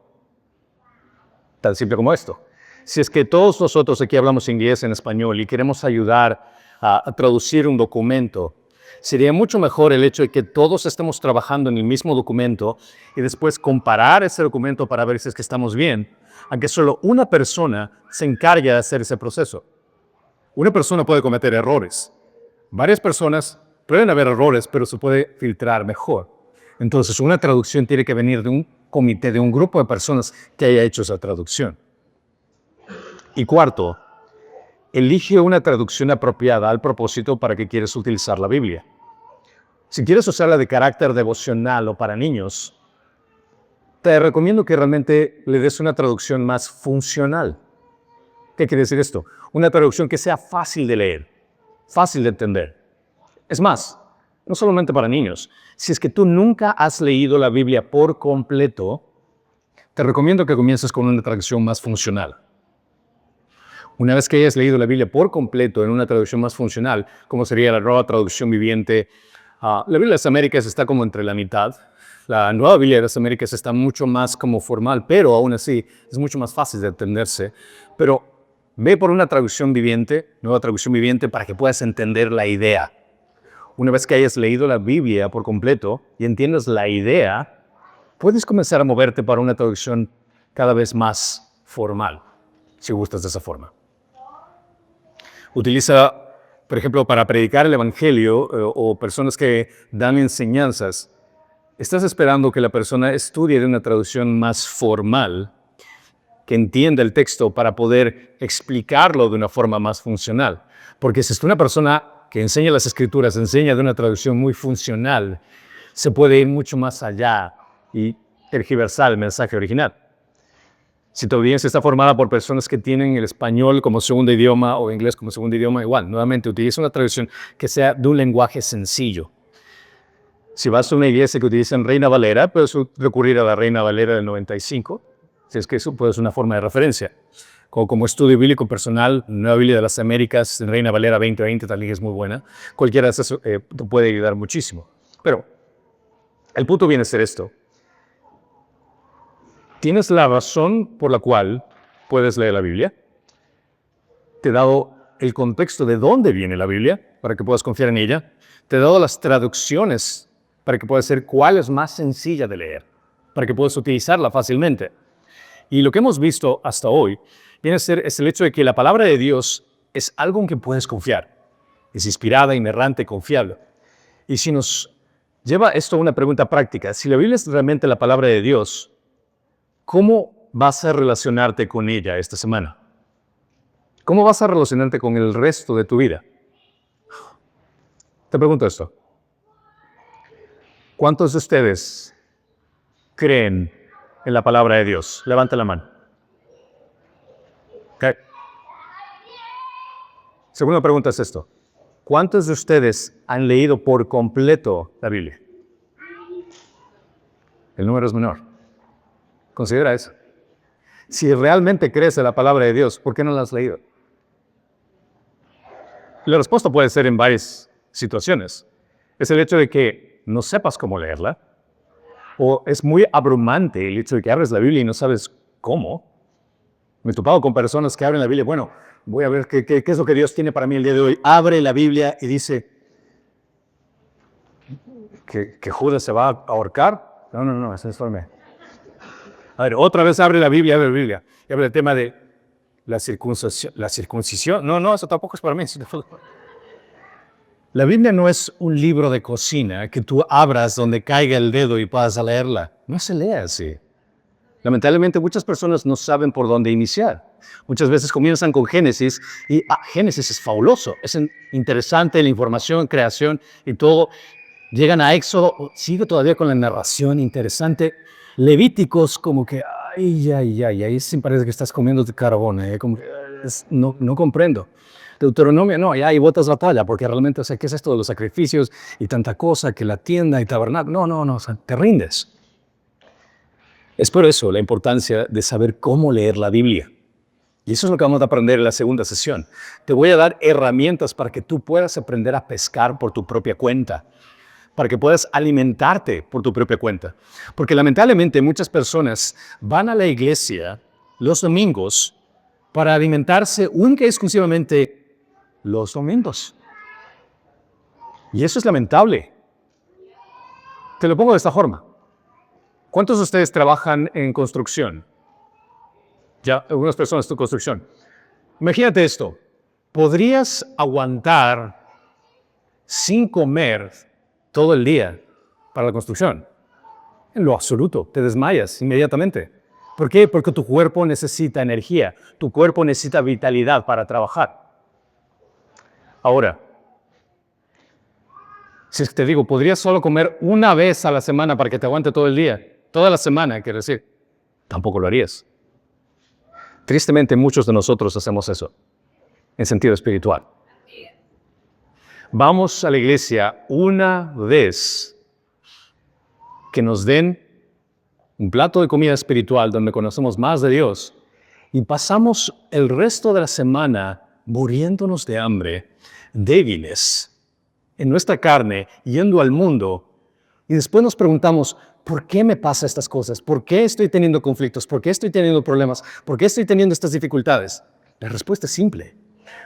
Tan simple como esto. Si es que todos nosotros aquí hablamos inglés en español y queremos ayudar a traducir un documento, sería mucho mejor el hecho de que todos estemos trabajando en el mismo documento y después comparar ese documento para ver si es que estamos bien, aunque solo una persona se encargue de hacer ese proceso. Una persona puede cometer errores. Varias personas pueden haber errores, pero se puede filtrar mejor. Entonces, una traducción tiene que venir de un comité, de un grupo de personas que haya hecho esa traducción. Y cuarto, elige una traducción apropiada al propósito para que quieres utilizar la Biblia. Si quieres usarla de carácter devocional o para niños, te recomiendo que realmente le des una traducción más funcional. ¿Qué quiere decir esto? Una traducción que sea fácil de leer, fácil de entender. Es más, no solamente para niños. Si es que tú nunca has leído la Biblia por completo, te recomiendo que comiences con una traducción más funcional. Una vez que hayas leído la Biblia por completo en una traducción más funcional, como sería la Nueva Traducción Viviente, la Biblia de las Américas está como entre la mitad. La Nueva Biblia de las Américas está mucho más como formal, pero aún así es mucho más fácil de entenderse. Pero ve por una traducción viviente, Nueva Traducción Viviente, para que puedas entender la idea. Una vez que hayas leído la Biblia por completo y entiendas la idea, puedes comenzar a moverte para una traducción cada vez más formal, si gustas de esa forma. Utiliza, por ejemplo, para predicar el Evangelio o personas que dan enseñanzas, estás esperando que la persona estudie de una traducción más formal, que entienda el texto para poder explicarlo de una forma más funcional. Porque si es una persona que enseña las Escrituras, enseña de una traducción muy funcional, se puede ir mucho más allá y tergiversar el mensaje original. Si tu audiencia está formada por personas que tienen el español como segundo idioma o inglés como segundo idioma, igual, nuevamente, utiliza una traducción que sea de un lenguaje sencillo. Si vas a una iglesia que utiliza Reina Valera, puedes recurrir a la Reina Valera del 95, si es que eso puede ser una forma de referencia. Como estudio bíblico personal, Nueva Biblia de las Américas, Reina Valera 2020 también es muy buena. Cualquiera de esas te puede ayudar muchísimo. Pero el punto viene a ser esto. ¿Tienes la razón por la cual puedes leer la Biblia? Te he dado el contexto de dónde viene la Biblia para que puedas confiar en ella. Te he dado las traducciones para que puedas ser cuál es más sencilla de leer, para que puedas utilizarla fácilmente. Y lo que hemos visto hasta hoy viene a ser es el hecho de que la palabra de Dios es algo en que puedes confiar. Es inspirada, inerrante, confiable. Y si nos lleva esto a una pregunta práctica, si la Biblia es realmente la palabra de Dios, ¿cómo vas a relacionarte con ella esta semana? ¿Cómo vas a relacionarte con el resto de tu vida? Te pregunto esto. ¿Cuántos de ustedes creen en la palabra de Dios? Levanta la mano. Okay. Segunda pregunta es esto. ¿Cuántos de ustedes han leído por completo la Biblia? El número es menor. Considera eso. Si realmente crees en la palabra de Dios, ¿por qué no la has leído? La respuesta puede ser en varias situaciones. Es el hecho de que no sepas cómo leerla, o es muy abrumante el hecho de que abres la Biblia y no sabes cómo. Me he topado con personas que abren la Biblia, bueno, voy a ver qué es lo que Dios tiene para mí el día de hoy. Abre la Biblia y dice que Judas se va a ahorcar. No, eso es forma. A ver, otra vez abre la Biblia, y abre el tema de la circuncisión. No, eso tampoco es para mí. La Biblia no es un libro de cocina que tú abras donde caiga el dedo y puedas leerla. No se lee así. Lamentablemente muchas personas no saben por dónde iniciar. Muchas veces comienzan con Génesis y Génesis es fabuloso, es interesante la información, creación y todo. Llegan a Éxodo, sigue todavía con la narración interesante. Levíticos, como que, ahí sí parece que estás comiendo de carbón, como que, no comprendo. Deuteronomio, no, ya ahí botas la talla, porque realmente, o sea, ¿qué es esto de los sacrificios y tanta cosa, que la tienda y tabernáculo? No, o sea, te rindes. Es por eso la importancia de saber cómo leer la Biblia. Y eso es lo que vamos a aprender en la segunda sesión. Te voy a dar herramientas para que tú puedas aprender a pescar por tu propia cuenta, para que puedas alimentarte por tu propia cuenta. Porque lamentablemente muchas personas van a la iglesia los domingos para alimentarse única y exclusivamente los domingos. Y eso es lamentable. Te lo pongo de esta forma. ¿Cuántos de ustedes trabajan en construcción? Ya, algunas personas en construcción. Imagínate esto. ¿Podrías aguantar sin comer todo el día para la construcción? En lo absoluto, te desmayas inmediatamente. ¿Por qué? Porque tu cuerpo necesita energía, tu cuerpo necesita vitalidad para trabajar. Ahora, si es que te digo, ¿podrías solo comer una vez a la semana para que te aguante todo el día? Toda la semana, quiero decir. Tampoco lo harías. Tristemente, muchos de nosotros hacemos eso, en sentido espiritual. Vamos a la iglesia una vez que nos den un plato de comida espiritual donde conocemos más de Dios y pasamos el resto de la semana muriéndonos de hambre, débiles en nuestra carne, yendo al mundo, y después nos preguntamos, ¿por qué me pasa estas cosas? ¿Por qué estoy teniendo conflictos? ¿Por qué estoy teniendo problemas? ¿Por qué estoy teniendo estas dificultades? La respuesta es simple.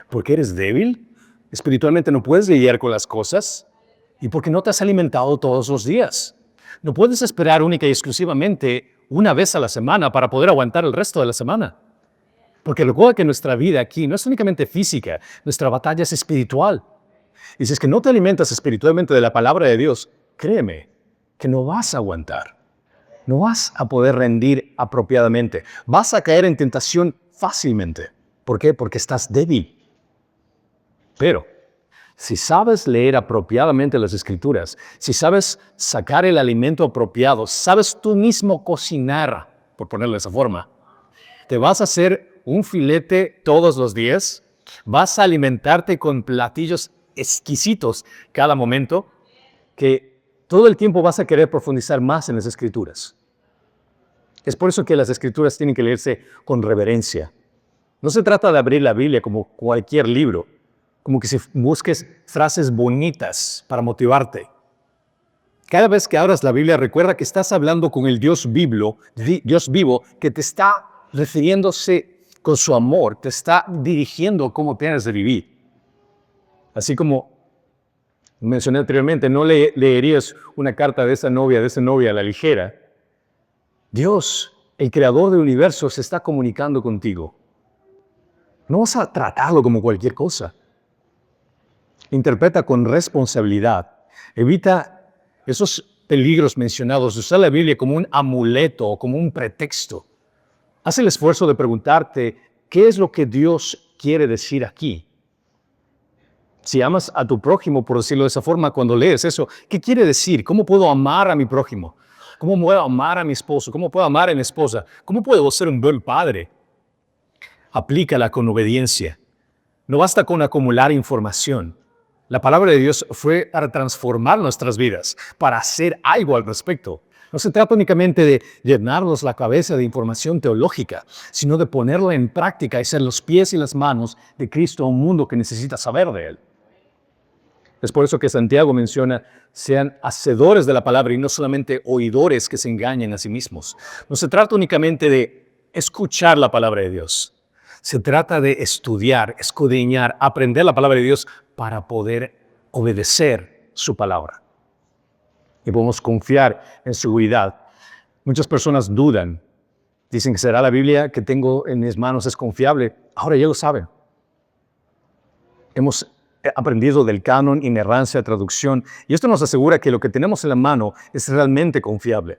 Porque eres débil, espiritualmente no puedes lidiar con las cosas, y porque no te has alimentado todos los días. No puedes esperar única y exclusivamente una vez a la semana para poder aguantar el resto de la semana. Porque recuerda que nuestra vida aquí no es únicamente física, nuestra batalla es espiritual. Y si es que no te alimentas espiritualmente de la palabra de Dios, créeme que no vas a aguantar. No vas a poder rendir apropiadamente. Vas a caer en tentación fácilmente. ¿Por qué? Porque estás débil. Pero si sabes leer apropiadamente las Escrituras, si sabes sacar el alimento apropiado, sabes tú mismo cocinar, por ponerlo de esa forma, te vas a hacer un filete todos los días, vas a alimentarte con platillos exquisitos cada momento, que todo el tiempo vas a querer profundizar más en las Escrituras. Es por eso que las Escrituras tienen que leerse con reverencia. No se trata de abrir la Biblia como cualquier libro, como que si busques frases bonitas para motivarte. Cada vez que abras la Biblia, recuerda que estás hablando con el Dios vivo, que te está refiriéndose con su amor, te está dirigiendo cómo tienes de vivir. Así como mencioné anteriormente, no leerías una carta de esa novia, a la ligera. Dios, el creador del universo, se está comunicando contigo. No vas a tratarlo como cualquier cosa. Interpreta con responsabilidad. Evita esos peligros mencionados de usar la Biblia como un amuleto o como un pretexto. Haz el esfuerzo de preguntarte qué es lo que Dios quiere decir aquí. Si amas a tu prójimo, por decirlo de esa forma, cuando lees eso, ¿qué quiere decir? ¿Cómo puedo amar a mi prójimo? ¿Cómo puedo amar a mi esposo? ¿Cómo puedo amar a mi esposa? ¿Cómo puedo ser un buen padre? Aplícala con obediencia. No basta con acumular información. La palabra de Dios fue para transformar nuestras vidas, para hacer algo al respecto. No se trata únicamente de llenarnos la cabeza de información teológica, sino de ponerla en práctica y ser los pies y las manos de Cristo a un mundo que necesita saber de Él. Es por eso que Santiago menciona, sean hacedores de la palabra y no solamente oidores que se engañen a sí mismos. No se trata únicamente de escuchar la palabra de Dios. Se trata de estudiar, escudriñar, aprender la palabra de Dios para poder obedecer su palabra. Y podemos confiar en su seguridad. Muchas personas dudan. Dicen que será la Biblia que tengo en mis manos es confiable. Ahora ya lo saben. Hemos aprendido del canon, inerrancia, traducción, y esto nos asegura que lo que tenemos en la mano es realmente confiable.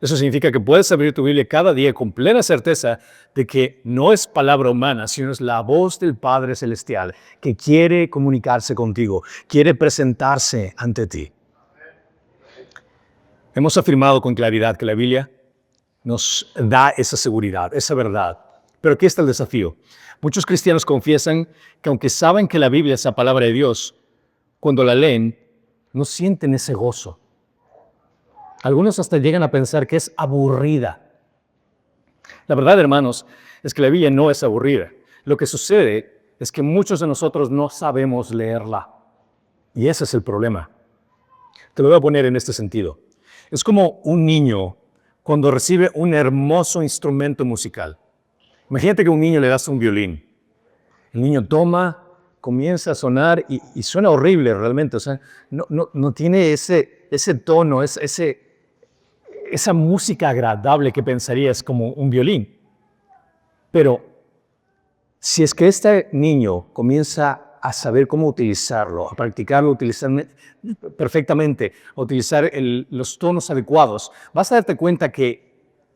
Eso significa que puedes abrir tu Biblia cada día con plena certeza de que no es palabra humana, sino es la voz del Padre Celestial que quiere comunicarse contigo, quiere presentarse ante ti. Hemos afirmado con claridad que la Biblia nos da esa seguridad, esa verdad. Pero aquí está el desafío. Muchos cristianos confiesan que aunque saben que la Biblia es la palabra de Dios, cuando la leen, no sienten ese gozo. Algunos hasta llegan a pensar que es aburrida. La verdad, hermanos, es que la Biblia no es aburrida. Lo que sucede es que muchos de nosotros no sabemos leerla. Y ese es el problema. Te lo voy a poner en este sentido. Es como un niño cuando recibe un hermoso instrumento musical. Imagínate que a un niño le das un violín. El niño toma, comienza a sonar y suena horrible realmente. O sea, no tiene ese tono, esa música agradable que pensarías como un violín. Pero si es que este niño comienza a saber cómo utilizarlo, a practicarlo, utilizar perfectamente, a utilizar los tonos adecuados, vas a darte cuenta que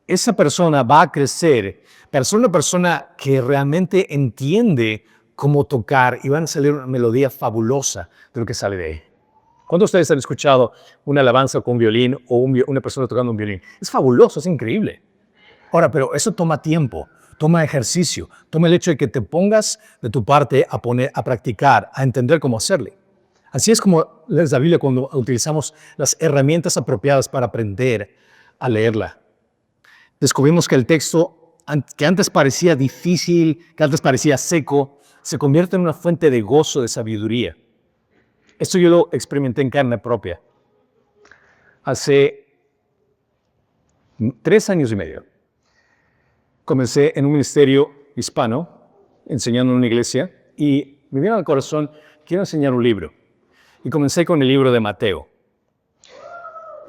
esa persona va a crecer, pero es una persona que realmente entiende cómo tocar y van a salir una melodía fabulosa de lo que sale de ahí. ¿Cuántos de ustedes han escuchado una alabanza con violín o una persona tocando un violín? Es fabuloso, es increíble. Ahora, pero eso toma tiempo, toma ejercicio, toma el hecho de que te pongas de tu parte a practicar, a entender cómo hacerle. Así es como lees la Biblia cuando utilizamos las herramientas apropiadas para aprender a leerla. Descubrimos que el texto, que antes parecía difícil, que antes parecía seco, se convierte en una fuente de gozo, de sabiduría. Esto yo lo experimenté en carne propia. Hace 3 años y medio comencé en un ministerio hispano, enseñando en una iglesia, y me vino al corazón, quiero enseñar un libro. Y comencé con el libro de Mateo.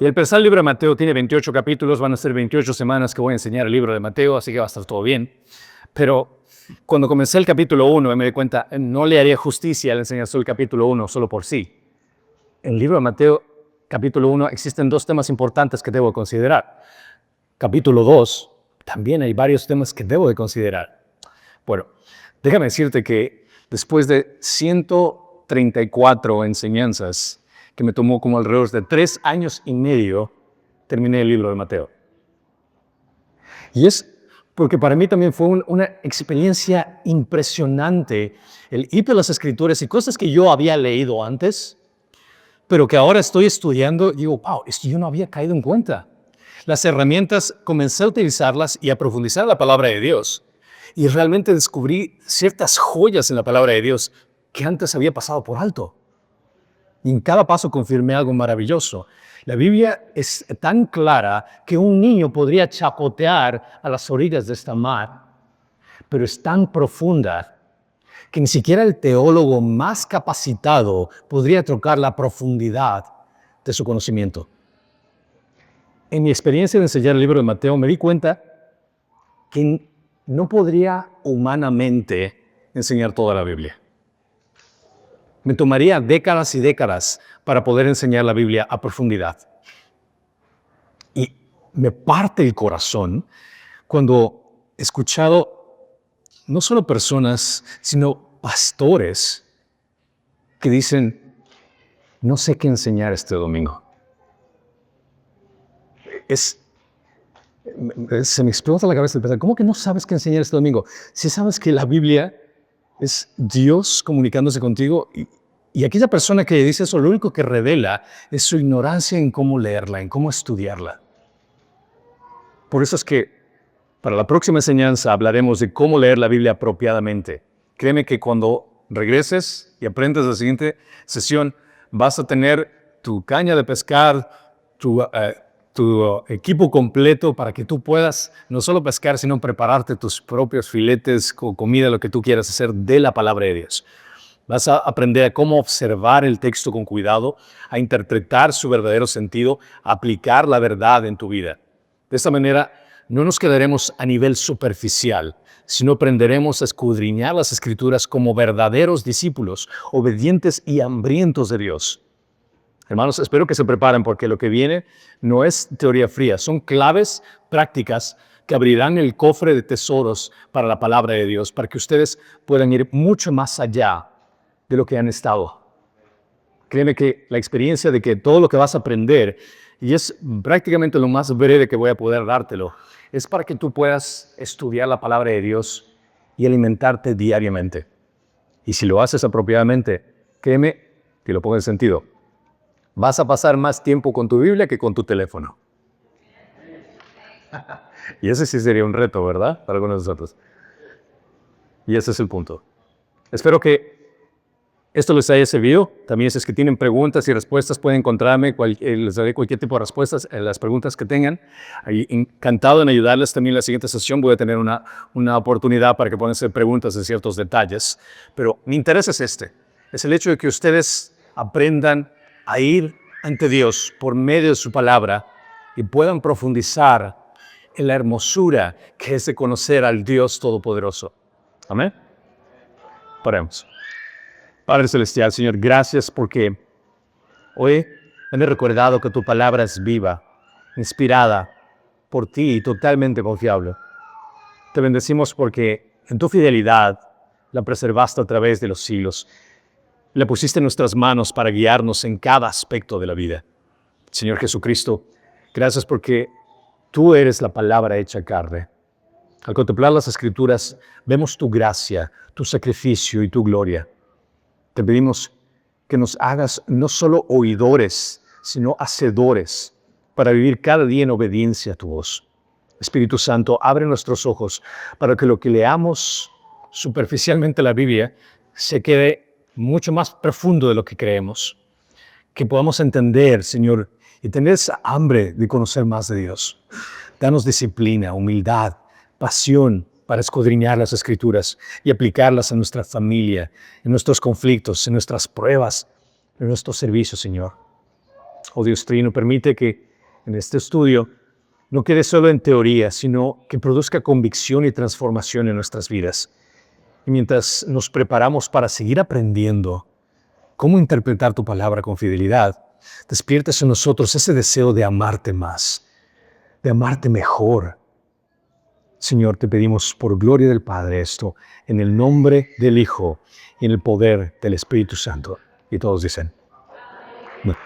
Y el pensar el libro de Mateo tiene 28 capítulos, van a ser 28 semanas que voy a enseñar el libro de Mateo, así que va a estar todo bien. Pero cuando comencé el capítulo 1, me di cuenta, no le haría justicia al enseñar solo el capítulo 1, solo por sí. En el libro de Mateo, capítulo 1, existen 2 temas importantes que debo considerar. Capítulo 2, también hay varios temas que debo de considerar. Bueno, déjame decirte que después de 134 enseñanzas, que me tomó como alrededor de 3 años y medio, terminé el libro de Mateo. Y es porque para mí también fue una experiencia impresionante el ir a las Escrituras y cosas que yo había leído antes, pero que ahora estoy estudiando y digo, wow, esto yo no había caído en cuenta. Las herramientas, comencé a utilizarlas y a profundizar en la palabra de Dios. Y realmente descubrí ciertas joyas en la palabra de Dios que antes había pasado por alto. Y en cada paso confirmé algo maravilloso. La Biblia es tan clara que un niño podría chapotear a las orillas de esta mar, pero es tan profunda que ni siquiera el teólogo más capacitado podría tocar la profundidad de su conocimiento. En mi experiencia de enseñar el libro de Mateo me di cuenta que no podría humanamente enseñar toda la Biblia. Me tomaría décadas y décadas para poder enseñar la Biblia a profundidad. Y me parte el corazón cuando he escuchado no solo personas, sino pastores que dicen, no sé qué enseñar este domingo. Se me explota la cabeza de pensar, ¿cómo que no sabes qué enseñar este domingo? Si sabes que la Biblia es Dios comunicándose contigo y aquella persona que dice eso, lo único que revela es su ignorancia en cómo leerla, en cómo estudiarla. Por eso es que para la próxima enseñanza hablaremos de cómo leer la Biblia apropiadamente. Créeme que cuando regreses y aprendas la siguiente sesión, vas a tener tu caña de pescar, tu equipo completo para que tú puedas no solo pescar, sino prepararte tus propios filetes o comida, lo que tú quieras hacer de la palabra de Dios. Vas a aprender a cómo observar el texto con cuidado, a interpretar su verdadero sentido, a aplicar la verdad en tu vida. De esta manera, no nos quedaremos a nivel superficial, sino aprenderemos a escudriñar las Escrituras como verdaderos discípulos, obedientes y hambrientos de Dios. Hermanos, espero que se preparen porque lo que viene no es teoría fría, son claves prácticas que abrirán el cofre de tesoros para la palabra de Dios, para que ustedes puedan ir mucho más allá de lo que han estado. Créeme que la experiencia de que todo lo que vas a aprender y es prácticamente lo más breve que voy a poder dártelo, es para que tú puedas estudiar la palabra de Dios y alimentarte diariamente. Y si lo haces apropiadamente, créeme que lo pongo en sentido. Vas a pasar más tiempo con tu Biblia que con tu teléfono. Y ese sí sería un reto, ¿verdad? Para algunos de nosotros. Y ese es el punto. Espero que esto les haya servido. También si es que tienen preguntas y respuestas, pueden encontrarme. Les daré cualquier tipo de respuestas en las preguntas que tengan. Ahí, encantado en ayudarles. También en la siguiente sesión voy a tener una oportunidad para que puedan hacer preguntas de ciertos detalles. Pero mi interés es este. Es el hecho de que ustedes aprendan a ir ante Dios por medio de su palabra y puedan profundizar en la hermosura que es de conocer al Dios Todopoderoso. Amén. Oremos. Padre Celestial, Señor, gracias porque hoy me recordado que tu palabra es viva, inspirada por ti y totalmente confiable. Te bendecimos porque en tu fidelidad la preservaste a través de los siglos. La pusiste en nuestras manos para guiarnos en cada aspecto de la vida. Señor Jesucristo, gracias porque tú eres la palabra hecha carne. Al contemplar las Escrituras, vemos tu gracia, tu sacrificio y tu gloria. Te pedimos que nos hagas no solo oidores, sino hacedores para vivir cada día en obediencia a tu voz. Espíritu Santo, abre nuestros ojos para que lo que leamos superficialmente la Biblia se quede mucho más profundo de lo que creemos. Que podamos entender, Señor, y tener esa hambre de conocer más de Dios. Danos disciplina, humildad, pasión para escudriñar las Escrituras y aplicarlas a nuestra familia, en nuestros conflictos, en nuestras pruebas, en nuestro servicio, Señor. Oh Dios Trino, permite que en este estudio no quede solo en teoría, sino que produzca convicción y transformación en nuestras vidas. Y mientras nos preparamos para seguir aprendiendo cómo interpretar tu palabra con fidelidad, despiertes en nosotros ese deseo de amarte más, de amarte mejor. Señor, te pedimos por gloria del Padre esto, en el nombre del Hijo y en el poder del Espíritu Santo. Y todos dicen, amén.